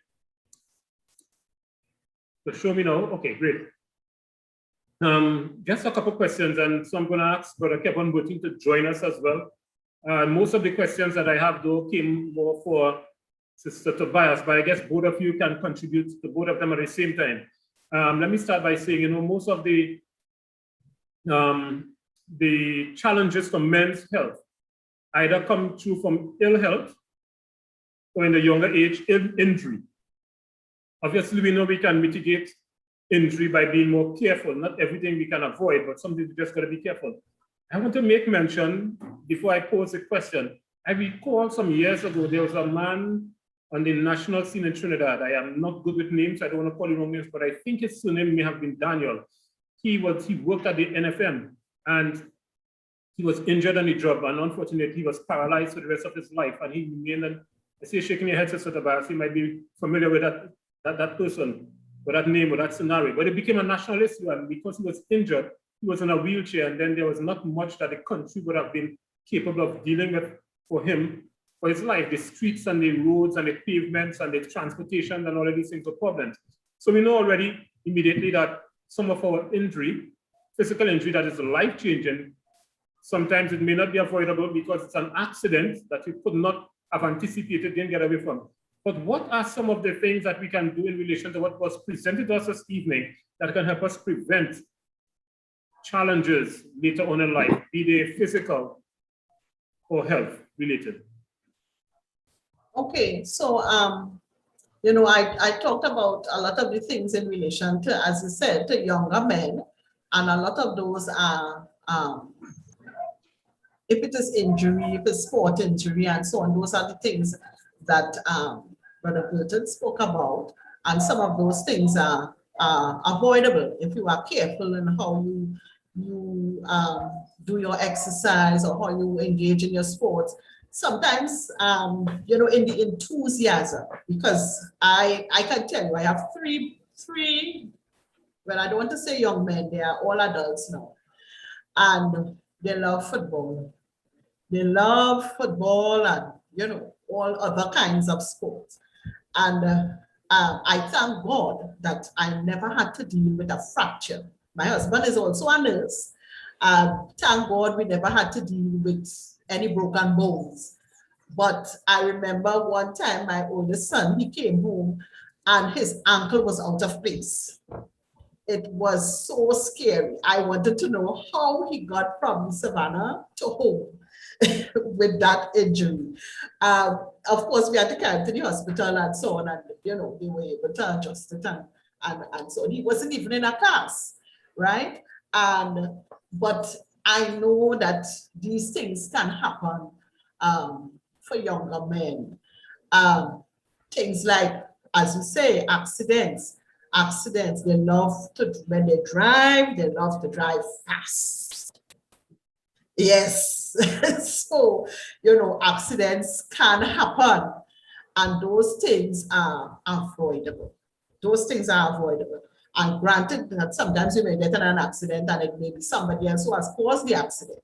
show me now. Okay, great. Just a couple of questions, and so I'm going to ask Brother Kevin Booting to join us as well. Most of the questions that I have, though, came more for Sister Tobias, but I guess both of you can contribute to both of them at the same time. Let me start by saying, you know, most of the challenges for men's health either come through from ill health or in the younger age, injury. Obviously, we know we can mitigate injury by being more careful. Not everything we can avoid, but something we just got to be careful. I want to make mention, before I pose a question, I recall some years ago, there was a man on the national scene in Trinidad. I am not good with names, I don't want to call him wrong names, but I think his surname may have been Daniel. He worked at the NFM, and he was injured on the job, and unfortunately, he was paralyzed for the rest of his life, and he remained I see you shaking your head, Sister Tobias. You might be familiar with that person, with that name, or that scenario. But it became a national issue, and because he was injured, he was in a wheelchair, and then there was not much that the country would have been capable of dealing with for him, for his life. The streets and the roads and the pavements and the transportation and all of these things were problems. So we know already immediately that some of our injury, physical injury that is life-changing, sometimes it may not be avoidable because it's an accident that we could not have anticipated, didn't get away from. But what are some of the things that we can do in relation to what was presented to us this evening that can help us prevent challenges later on in life, be they physical or health related? Okay, so you know, I talked about a lot of the things in relation to, as you said, to younger men, and a lot of those are if it is injury, if it's sport injury and so on, those are the things that Brother Burton spoke about, and some of those things are avoidable if you are careful in how you do your exercise or how you engage in your sports. Sometimes, you know, in the enthusiasm, because I can tell you, I have three, well, I don't want to say young men, they are all adults now, and they love football. They love football and, you know, all other kinds of sports. And I thank God that I never had to deal with a fracture. My husband is also a nurse. Thank God we never had to deal with any broken bones. But I remember one time my oldest son, he came home and his ankle was out of place. It was so scary. I wanted to know how he got from Savannah to home with that injury. Of course, we had to carry him to the hospital and so on, and you know, they were able to adjust it and so on. He wasn't even in a cast, right? But I know that these things can happen for younger men. Things like, as you say, accidents, they love to, when they love to drive fast. Yes, so, you know, accidents can happen, and those things are avoidable. Those things are avoidable. And granted that sometimes you may get in an accident and it may be somebody else who has caused the accident.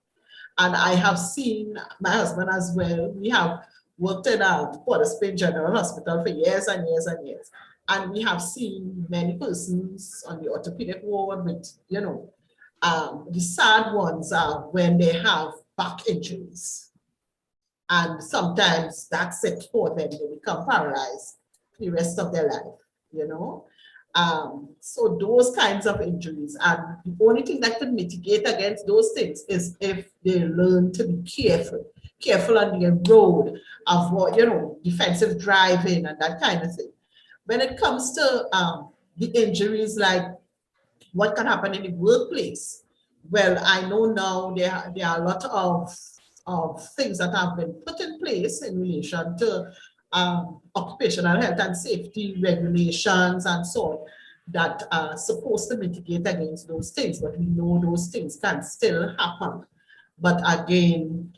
And I have seen my husband as well. We have worked in Port of Spain General Hospital for years and years and years. And we have seen many persons on the orthopedic ward with, you know, the sad ones are when they have back injuries. And sometimes that's it for them. They become paralyzed for the rest of their life, you know. So those kinds of injuries, and the only thing that can mitigate against those things is if they learn to be careful on the road, avoid, you know, defensive driving and that kind of thing. When it comes to the injuries, like what can happen in the workplace, well, I know now there are a lot of things that have been put in place in relation to occupational health and safety regulations and so on that are supposed to mitigate against those things, but we know those things can still happen. But again,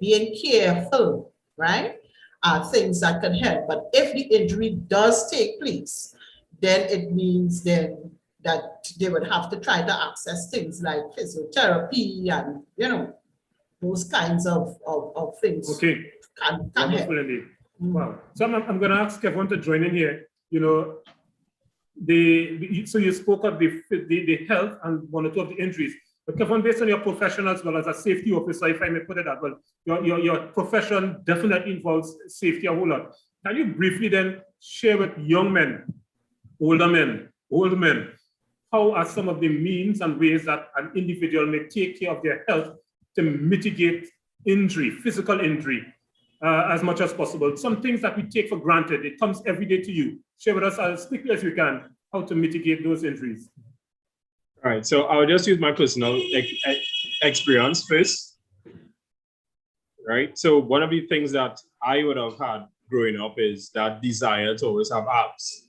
being careful, right, are things that can help. But if the injury does take place, then it means then that they would have to try to access things like physiotherapy and, you know, those kinds of things. Okay. Can Wonderful help. indeed. Wow. So I'm going to ask everyone to join in here. You know, so you spoke of the health and one or two of the injuries. But Kevin, based on your profession as well as a safety officer, if I may put it that well, your profession definitely involves safety a whole lot. Can you briefly then share with young men, older men, old men, how are some of the means and ways that an individual may take care of their health to mitigate injury, physical injury, as much as possible? Some things that we take for granted, it comes every day to you. Share with us as quickly as you can how to mitigate those injuries. All right, so I'll just use my personal experience first, right? So one of the things that I would have had growing up is that desire to always have abs,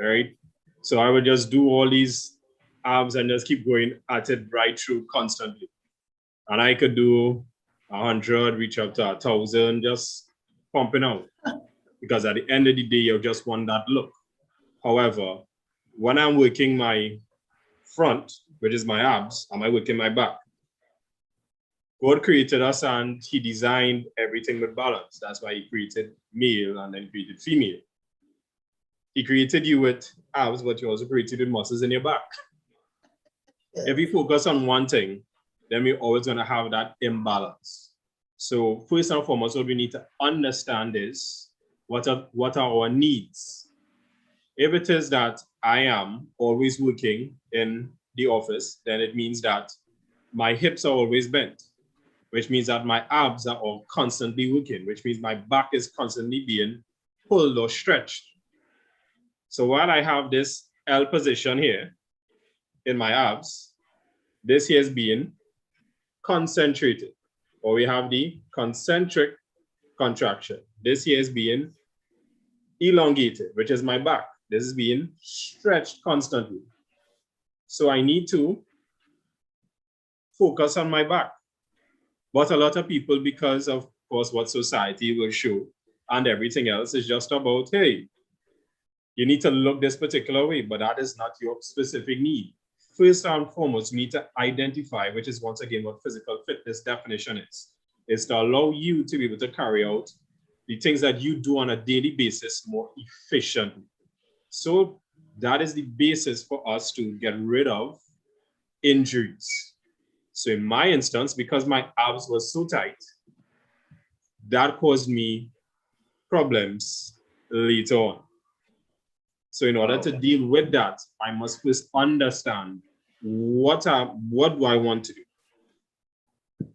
right? So I would just do all these abs and just keep going at it right through constantly. And I could do 100, reach up to 1,000, just pumping out, because at the end of the day, you just want that look. However, when I'm working my front, which is my abs, am I working my back? God created us and he designed everything with balance. That's why he created male and then created female. He created you with abs, but you also created with muscles in your back. If we focus on one thing, then we're always going to have that imbalance. So first and foremost, what we need to understand is what are our needs. If it is that I am always working in the office, then it means that my hips are always bent, which means that my abs are all constantly working, which means my back is constantly being pulled or stretched. So while I have this L position here in my abs, this here is being concentrated, or we have the concentric contraction. This here is being elongated, which is my back. This is being stretched constantly. So I need to focus on my back. But a lot of people, because of course what society will show and everything else, is just about, hey, you need to look this particular way, but that is not your specific need. First and foremost, you need to identify, which is once again what physical fitness definition is to allow you to be able to carry out the things that you do on a daily basis more efficiently. So that is the basis for us to get rid of injuries. So in my instance, because my abs were so tight, that caused me problems later on. So in order to deal with that, I must first understand what do I want to do,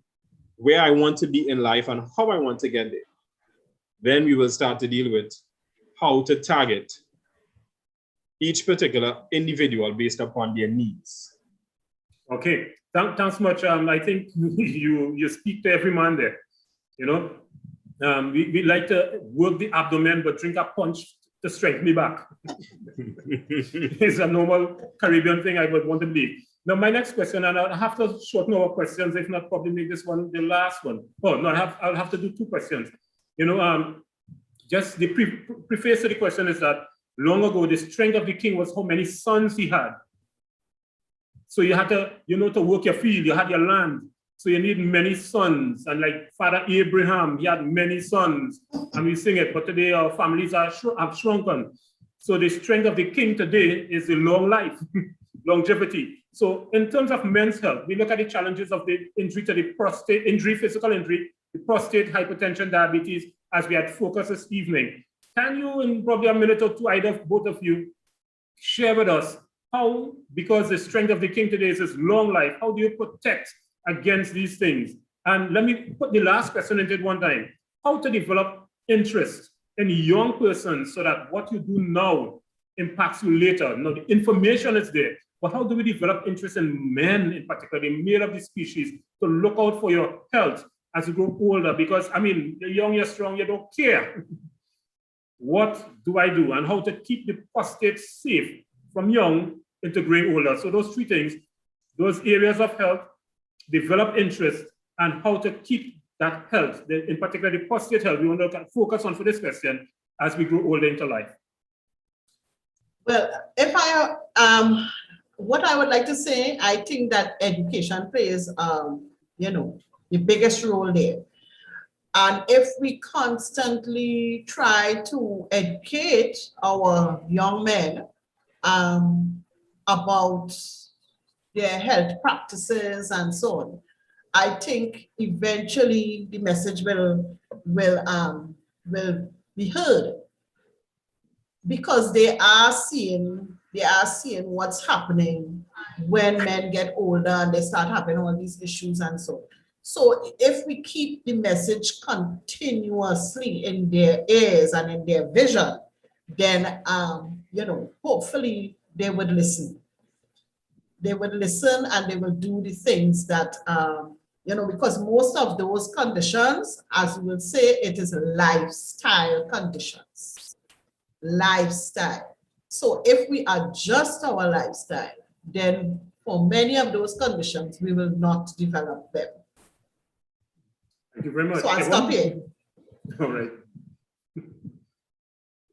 where I want to be in life, and how I want to get there. Then we will start to deal with how to target each particular individual based upon their needs. Okay, thanks much. I think you speak to every man there. You know, we like to work the abdomen, but drink a punch to strengthen me back. It's a normal Caribbean thing I would want to believe. Now, my next question, and I'll have to shorten our questions, if not probably make this one the last one. Oh, no, I'll have to do two questions. You know, just the preface to the question is that long ago, the strength of the king was how many sons he had. So you had to, you know, to work your field, you had your land. So you need many sons. And like Father Abraham, he had many sons. And we sing it, but today our families have shrunken. So the strength of the king today is the long life, longevity. So in terms of men's health, we look at the challenges of the injury to the prostate, injury, physical injury, the prostate, hypertension, diabetes, as we had focused this evening. Can you, in probably a minute or two, either both of you, share with us how, because the strength of the king today is his long life, how do you protect against these things? And let me put the last question into it one time. How to develop interest in young persons so that what you do now impacts you later. Now, the information is there, but how do we develop interest in men in particular, the male of the species, to look out for your health as you grow older? Because, I mean, you're young, you're strong, you don't care. What do I do? And how to keep the prostate safe from young into growing older. So those three things, those areas of health, develop interest, and how to keep that health, in particular the prostate health, we want to focus on for this question as we grow older into life. Well, if what I would like to say, I think that education plays, you know, the biggest role there. And if we constantly try to educate our young men about their health practices and so on, I think eventually the message will be heard, because they are seeing what's happening when men get older and they start having all these issues and so on. So if we keep the message continuously in their ears and in their vision, then you know, hopefully they would listen. They would listen and they will do the things that you know, because most of those conditions, as we will say, it is lifestyle conditions. Lifestyle. So if we adjust our lifestyle, then for many of those conditions, we will not develop them. Thank you very much. So I'll stop here. All right.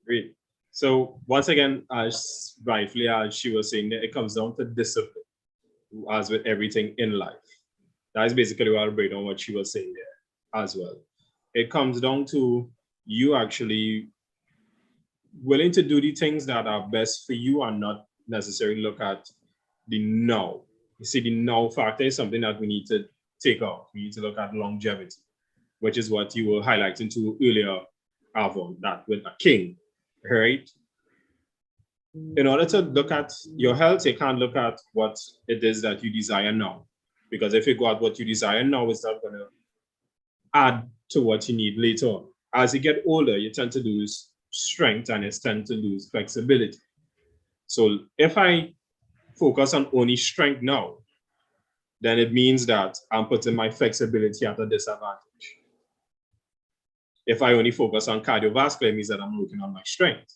Great. So once again, as rightfully as she was saying, that it comes down to discipline, as with everything in life. That is basically what I'll break down what she was saying there as well. It comes down to you actually willing to do the things that are best for you and not necessarily look at the now. You see, the now factor is something that we need to take off. We need to look at longevity, which is what you were highlighting to earlier, Avon, that with a king, right? In order to look at your health, you can't look at what it is that you desire now. Because if you go at what you desire now, it's not going to add to what you need later on. As you get older, you tend to lose strength and you tend to lose flexibility. So if I focus on only strength now, then it means that I'm putting my flexibility at a disadvantage. If I only focus on cardiovascular, it means that I'm working on my strength.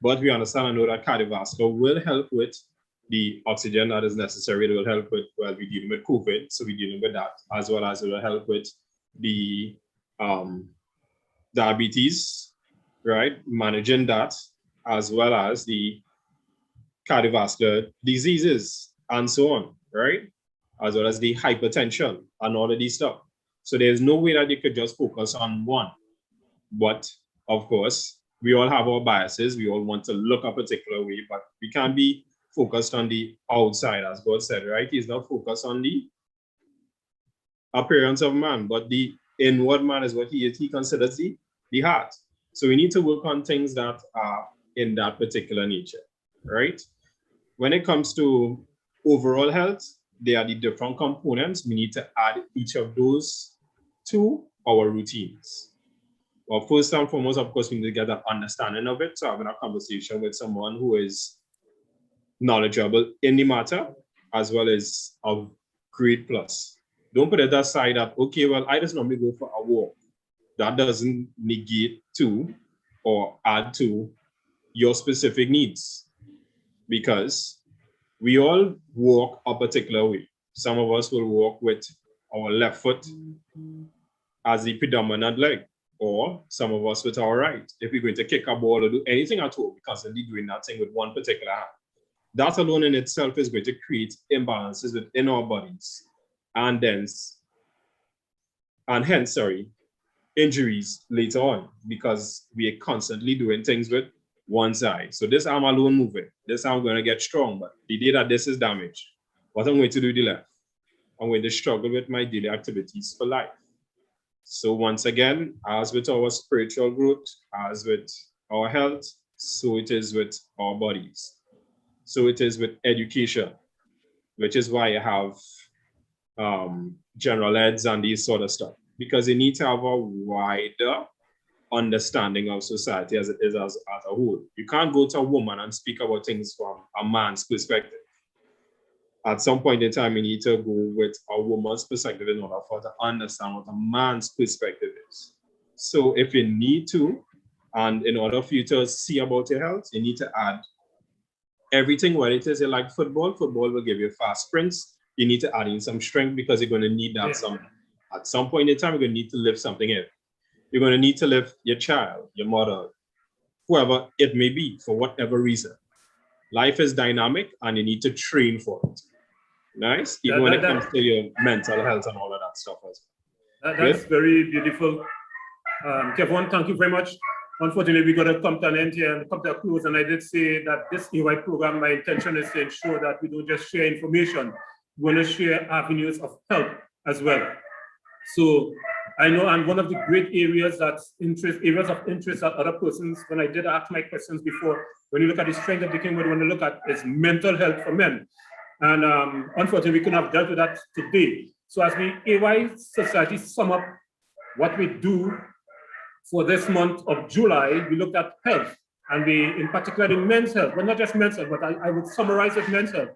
But we understand and know that cardiovascular will help with the oxygen that is necessary. It will help with, well, we're dealing with COVID, so we're dealing with that, as well as it will help with the diabetes, right? Managing that, as well as the cardiovascular diseases and so on, right? As well as the hypertension and all of these stuff. So there's no way that you could just focus on one. But of course, we all have our biases. We all want to look a particular way, but we can't be focused on the outside, as God said, right? He's not focused on the appearance of man, but the inward man is what he is. He considers the heart. So we need to work on things that are in that particular nature, right? When it comes to overall health, there are the different components. We need to add each of those to our routines. Well, first and foremost, of course, we need to get an understanding of it. So having a conversation with someone who is knowledgeable in the matter, as well as of great plus. Don't put it aside that, okay, well, I just normally go for a walk. That doesn't negate to or add to your specific needs, because we all walk a particular way. Some of us will walk with our left foot as the predominant leg, or some of us with our right. If we're going to kick a ball or do anything at all, we're constantly doing that thing with one particular hand. That alone in itself is going to create imbalances within our bodies, and hence, injuries later on, because we are constantly doing things with one side. So this arm alone moving, this arm going to get strong, but the day that this is damaged, what I'm going to do with the left? I'm going to struggle with my daily activities for life. So once again, as with our spiritual growth, as with our health, so it is with our bodies. So it is with education, which is why you have general eds and these sort of stuff, because you need to have a wider understanding of society as it is as a whole. You can't go to a woman and speak about things from a man's perspective. At some point in time, you need to go with a woman's perspective in order for her to understand what a man's perspective is. So if you need to, and in order for you to see about your health, you need to add everything. What it is, you like football will give you fast sprints. You need to add in some strength, because you're going to need that at some point in time. You're going to need to lift something in. You're going to need to lift your child, your mother, whoever it may be, for whatever reason. Life is dynamic and you need to train for it. Nice? Even when it comes to your mental health and all of that stuff as well. That's very beautiful. Kevin, thank you very much. Unfortunately, we're going to come to an end here and come to a close. And I did say that this AY program, my intention is to ensure that we don't just share information. We want to share avenues of help as well. So I know, and one of the great areas of interest that other persons, when I did ask my questions before, when you look at the strength of the king, what we want to look at is mental health for men. And unfortunately, we couldn't have dealt with that today. So as we AY Society sum up what we do for this month of July, we looked at health, and we, in particular, in men's health, but not just men's health, but I would summarize it men's health.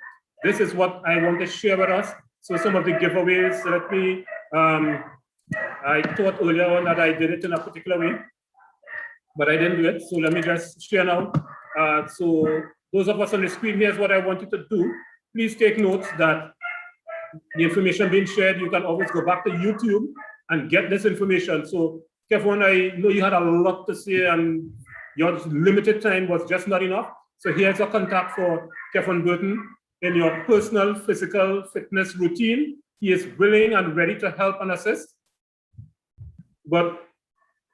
This is what I want to share with us. So some of the giveaways, let me, I thought earlier on that I did it in a particular way, but I didn't do it. So let me just share now. So those of us on the screen, here's what I want you to do. Please take notes that the information being shared, you can always go back to YouTube and get this information. So Kevin, I know you had a lot to say, and your limited time was just not enough. So here's a contact for Kevin Burton in your personal physical fitness routine. He is willing and ready to help and assist. But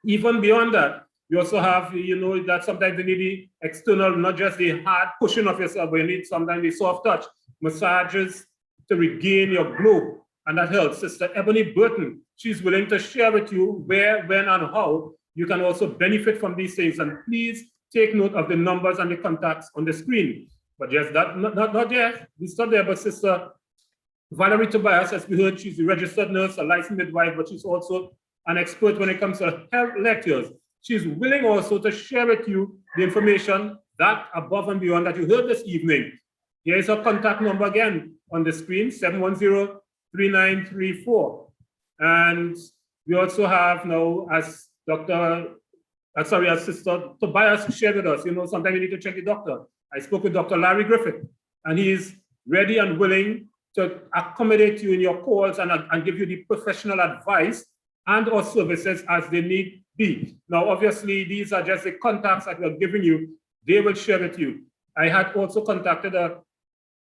even beyond that, you also have, that sometimes you need the external, not just the hard pushing of yourself, but you need sometimes the soft touch, massages to regain your glow, and that helps. Sister Ebony Burton, she's willing to share with you where, when, and how you can also benefit from these things. And please take note of the numbers and the contacts on the screen. But yes, that not yet. We start there, but Sister Valerie Tobias, as we heard, she's a registered nurse, a licensed midwife, but she's also an expert when it comes to health lectures. She's willing also to share with you the information that above and beyond that you heard this evening. Here is her contact number again on the screen, 710-3934. And we also have now, as Sister Tobias shared with us, sometimes you need to check the doctor. I spoke with Dr. Larry Griffith, and he is ready and willing to accommodate you in your calls and give you the professional advice and or services as they need be. Now, obviously, these are just the contacts that we're giving you. They will share with you. I had also contacted a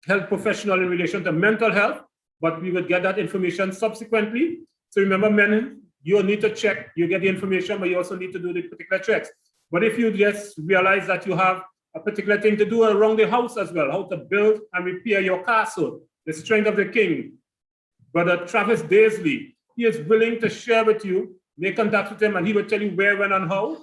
health professional in relation to mental health, but we would get that information subsequently. So remember, men, you need to check, you get the information, but you also need to do the particular checks. But if you just realize that you have a particular thing to do around the house as well, how to build and repair your castle, the strength of the king, Brother Travis Daisley, he is willing to share with you. Make contact with him, and he will tell you where, when, and how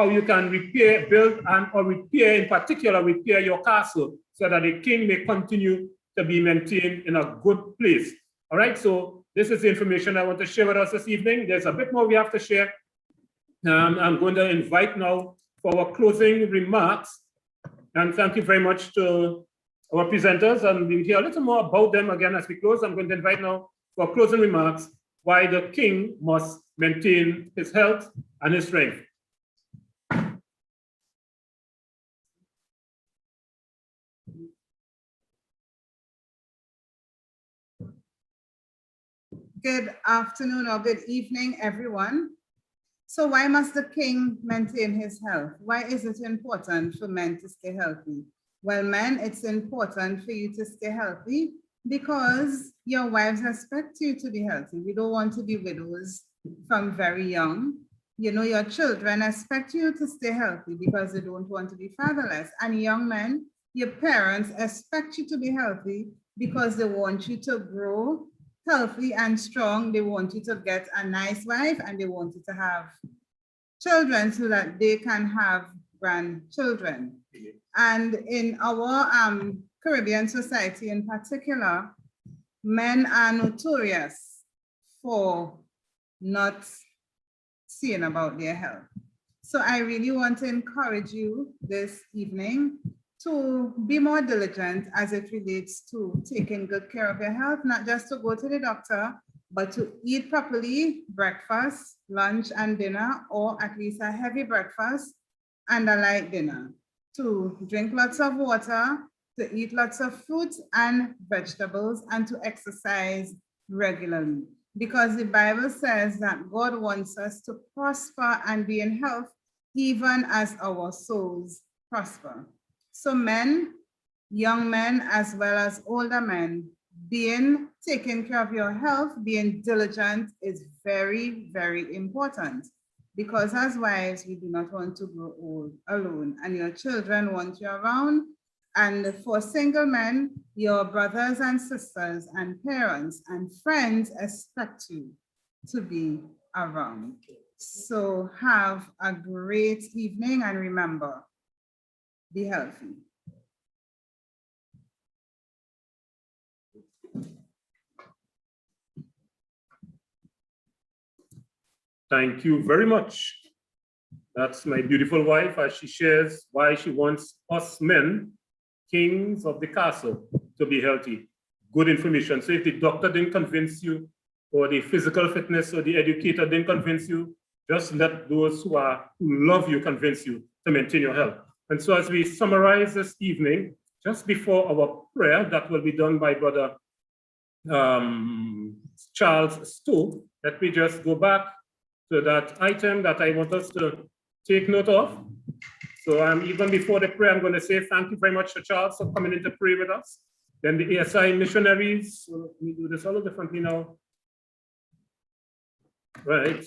you can repair, build, and or repair, in particular, repair your castle so that the king may continue to be maintained in a good place. All right, so this is the information I want to share with us this evening. There's a bit more we have to share. I'm going to invite now for our closing remarks. And thank you very much to our presenters, and we'll hear a little more about them again as we close. I'm going to invite now for closing remarks why the king must maintain his health and his strength. Good afternoon or good evening, everyone. So why must the king maintain his health? Why is it important for men to stay healthy? Well, men, it's important for you to stay healthy because your wives expect you to be healthy. We don't want to be widows from very young. Your children expect you to stay healthy because they don't want to be fatherless. And young men, your parents expect you to be healthy because they want you to grow healthy and strong. They want you to get a nice wife, and they want you to have children so that they can have grandchildren. And in our Caribbean society in particular, men are notorious for not seeing about their health. So I really want to encourage you this evening to be more diligent as it relates to taking good care of your health, not just to go to the doctor, but to eat properly, breakfast, lunch, and dinner, or at least a heavy breakfast and a light dinner, to drink lots of water, to eat lots of fruits and vegetables, and to exercise regularly. Because the Bible says that God wants us to prosper and be in health, even as our souls prosper. So men, young men, as well as older men, taking care of your health, being diligent is very, very important. Because as wives, we do not want to grow old alone, and your children want you around. And for single men, your brothers and sisters and parents and friends expect you to be around. So have a great evening, and remember, be healthy. Thank you very much. That's my beautiful wife as she shares why she wants us men, kings of the castle, to be healthy. Good information. So if the doctor didn't convince you, or the physical fitness or the educator didn't convince you, just let those who love you convince you to maintain your health. And so as we summarize this evening, just before our prayer that will be done by Brother Charles Stowe, let me just go back to that item that I want us to take note of. So even before the prayer, I'm going to say thank you very much to Charles for coming in to pray with us. Then the ASI missionaries, so let me do this all differently now. Right.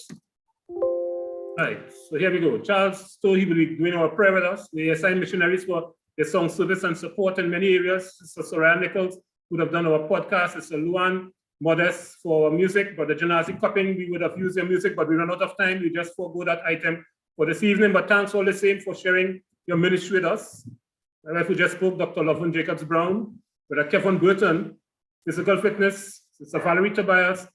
Right, so here we go. Charles, so he will be doing our prayer with us. The ASI missionaries for the song service and support in many areas. Sister Soraya Nichols would have done our podcast. Sister Luan Modest for music, but the Genasi cupping, we would have used your music, but we ran out of time. We just forego that item for this evening, but thanks all the same for sharing your ministry with us. My wife who just spoke, Dr. Lovin Jacobs Brown, Brother Kevin Burton, physical fitness, Sister Valerie Tobias,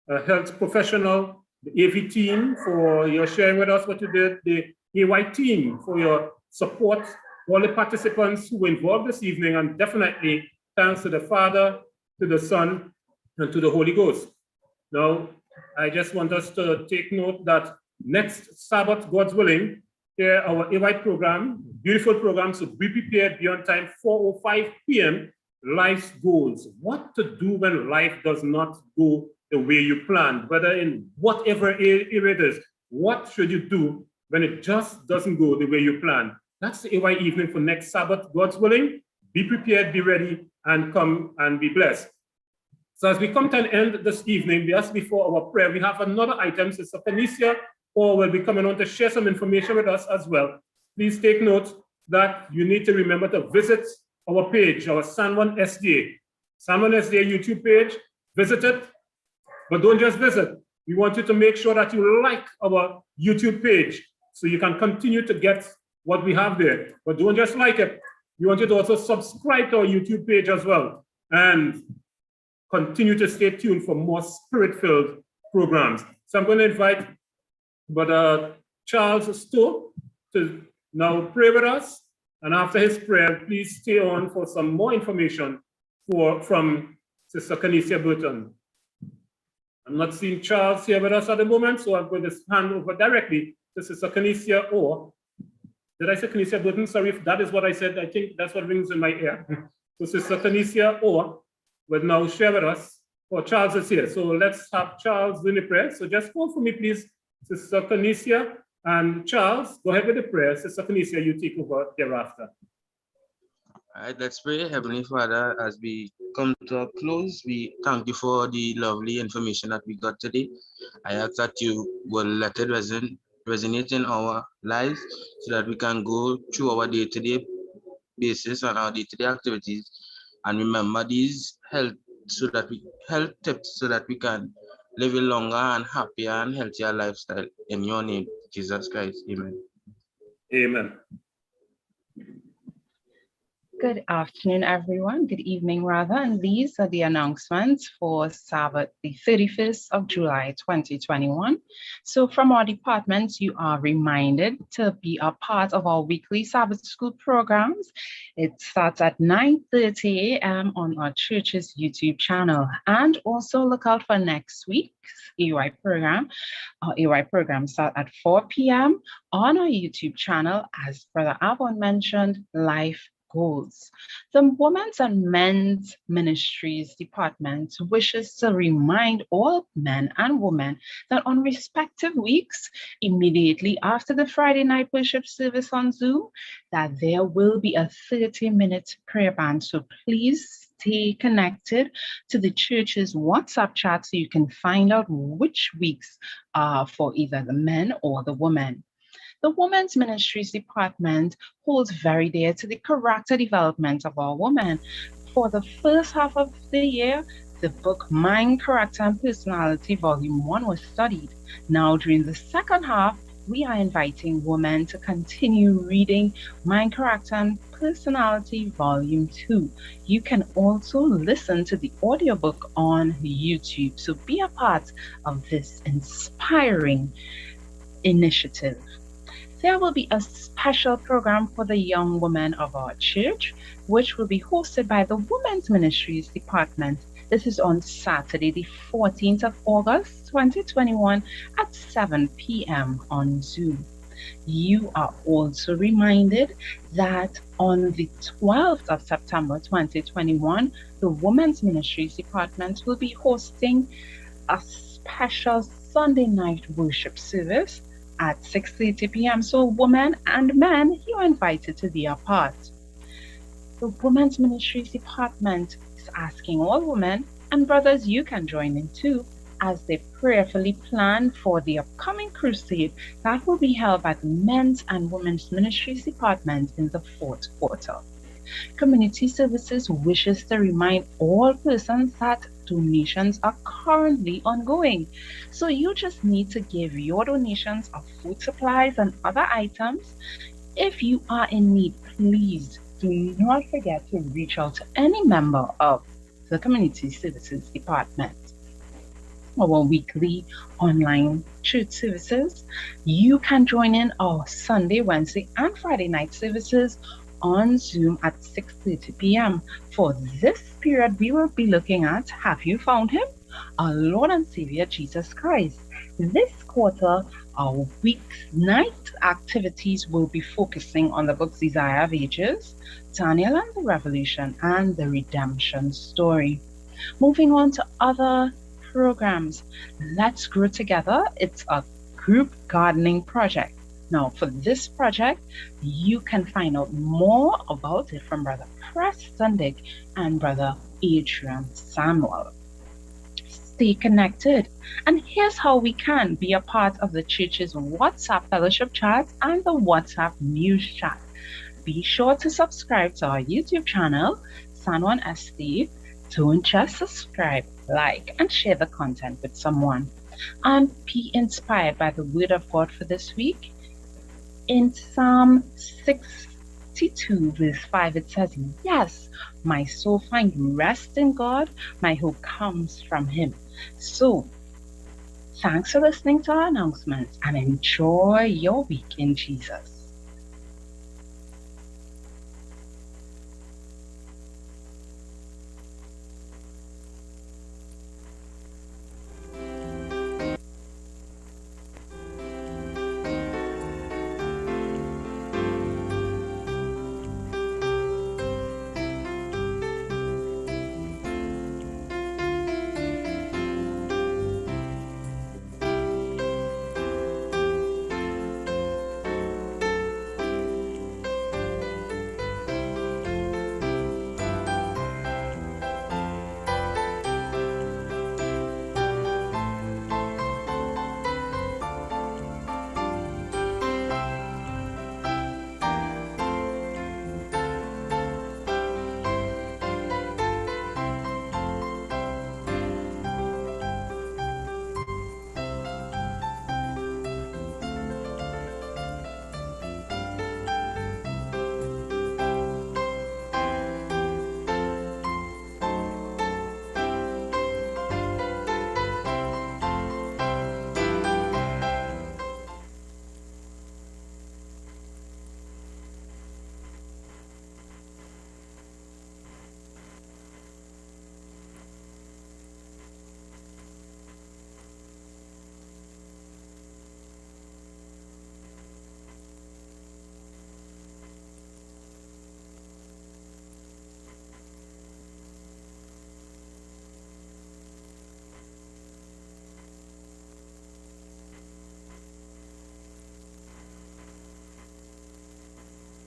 a health professional, the AV team for your sharing with us what you did, the AY team for your support, all the participants who were involved this evening, and definitely thanks to the Father, to the Son, and to the Holy Ghost. Now, I just want us to take note that next Sabbath, God's willing, here our AY program, beautiful program, so be prepared, be on time, 4:05 p.m., life's goals. What to do when life does not go the way you planned, whether in whatever area it is. What should you do when it just doesn't go the way you planned? That's the AY evening for next Sabbath, God's willing. Be prepared, be ready, and come and be blessed. So as we come to an end this evening, just before our prayer, we have another item. Sister Felicia Or will be coming on to share some information with us as well. Please take note that you need to remember to visit our page, our San Juan SDA. San Juan SDA YouTube page, visit it, but don't just visit. We want you to make sure that you like our YouTube page so you can continue to get what we have there. But don't just like it. We want you to also subscribe to our YouTube page as well and continue to stay tuned for more spirit-filled programs. So I'm going to invite Brother Charles Stowe to now pray with us. And after his prayer, please stay on for some more information from Sister Canisia Burton. I'm not seeing Charles here with us at the moment, so I'm going to hand over directly to Sister Canisia, or did I say Canisia Burton? Sorry if that is what I said. I think that's what rings in my ear. So Sister Canisia or will now share with us, or Charles is here. So let's have Charles doing the prayer. So just call for me, please, Sister Canisia and Charles. Go ahead with the prayer. Sister Canisia, you take over thereafter. All right, let's pray. Heavenly Father, as we come to a close, we thank you for the lovely information that we got today. I ask that you will let it resonate in our lives so that we can go through our day-to-day basis and our day-to-day activities and remember these health tips so that we can live a longer and happier and healthier lifestyle. In your name, Jesus Christ. Amen. Amen. Good afternoon, everyone. Good evening, rather. And these are the announcements for Sabbath, the 31st of July, 2021. So from our departments, you are reminded to be a part of our weekly Sabbath school programs. It starts at 9:30 a.m. on our church's YouTube channel. And also look out for next week's AY program. Our AY program starts at 4 p.m. on our YouTube channel, as Brother Avon mentioned, Life Goals. The Women's and Men's Ministries Department wishes to remind all men and women that on respective weeks, immediately after the Friday night worship service on Zoom, that there will be a 30-minute prayer band. So please stay connected to the church's WhatsApp chat so you can find out which weeks are for either the men or the women. The Women's Ministries Department holds very dear to the character development of our women. For the first half of the year, the book Mind, Character, and Personality Volume 1 was studied. Now, during the second half, we are inviting women to continue reading Mind, Character, and Personality Volume 2. You can also listen to the audiobook on YouTube. So be a part of this inspiring initiative. There will be a special program for the young women of our church, which will be hosted by the Women's Ministries Department. This is on Saturday, the 14th of August, 2021 at 7 p.m. on Zoom. You are also reminded that on the 12th of September, 2021, the Women's Ministries Department will be hosting a special Sunday night worship service at 6:30 p.m. So women and men, you are invited to be a part. The Women's Ministries Department is asking all women, and brothers, you can join in too, as they prayerfully plan for the upcoming crusade that will be held by the Men's and Women's Ministries Department in the fourth quarter. Community Services wishes to remind all persons that donations are currently ongoing. So you just need to give your donations of food supplies and other items. If you are in need, please do not forget to reach out to any member of the Community Services Department. Our weekly online church services, you can join in our Sunday, Wednesday, and Friday night services on Zoom at 6:30 p.m. For this period, we will be looking at Have You Found Him? Our Lord and Savior Jesus Christ. This quarter, our weeknight activities will be focusing on the books Isaiah of Ages, Daniel and the Revelation, and the redemption story. Moving on to other programs, Let's Grow Together. It's a group gardening project. Now, for this project, you can find out more about it from Brother Preston Dick and Brother Adrian Samuel. Stay connected. And here's how we can be a part of the church's WhatsApp fellowship chat and the WhatsApp news chat. Be sure to subscribe to our YouTube channel, San Juan SD. Don't just subscribe, like, and share the content with someone. And be inspired by the word of God for this week. In Psalm 62, verse 5, it says, "Yes, my soul finds rest in God. My hope comes from Him." So, thanks for listening to our announcements and enjoy your week in Jesus.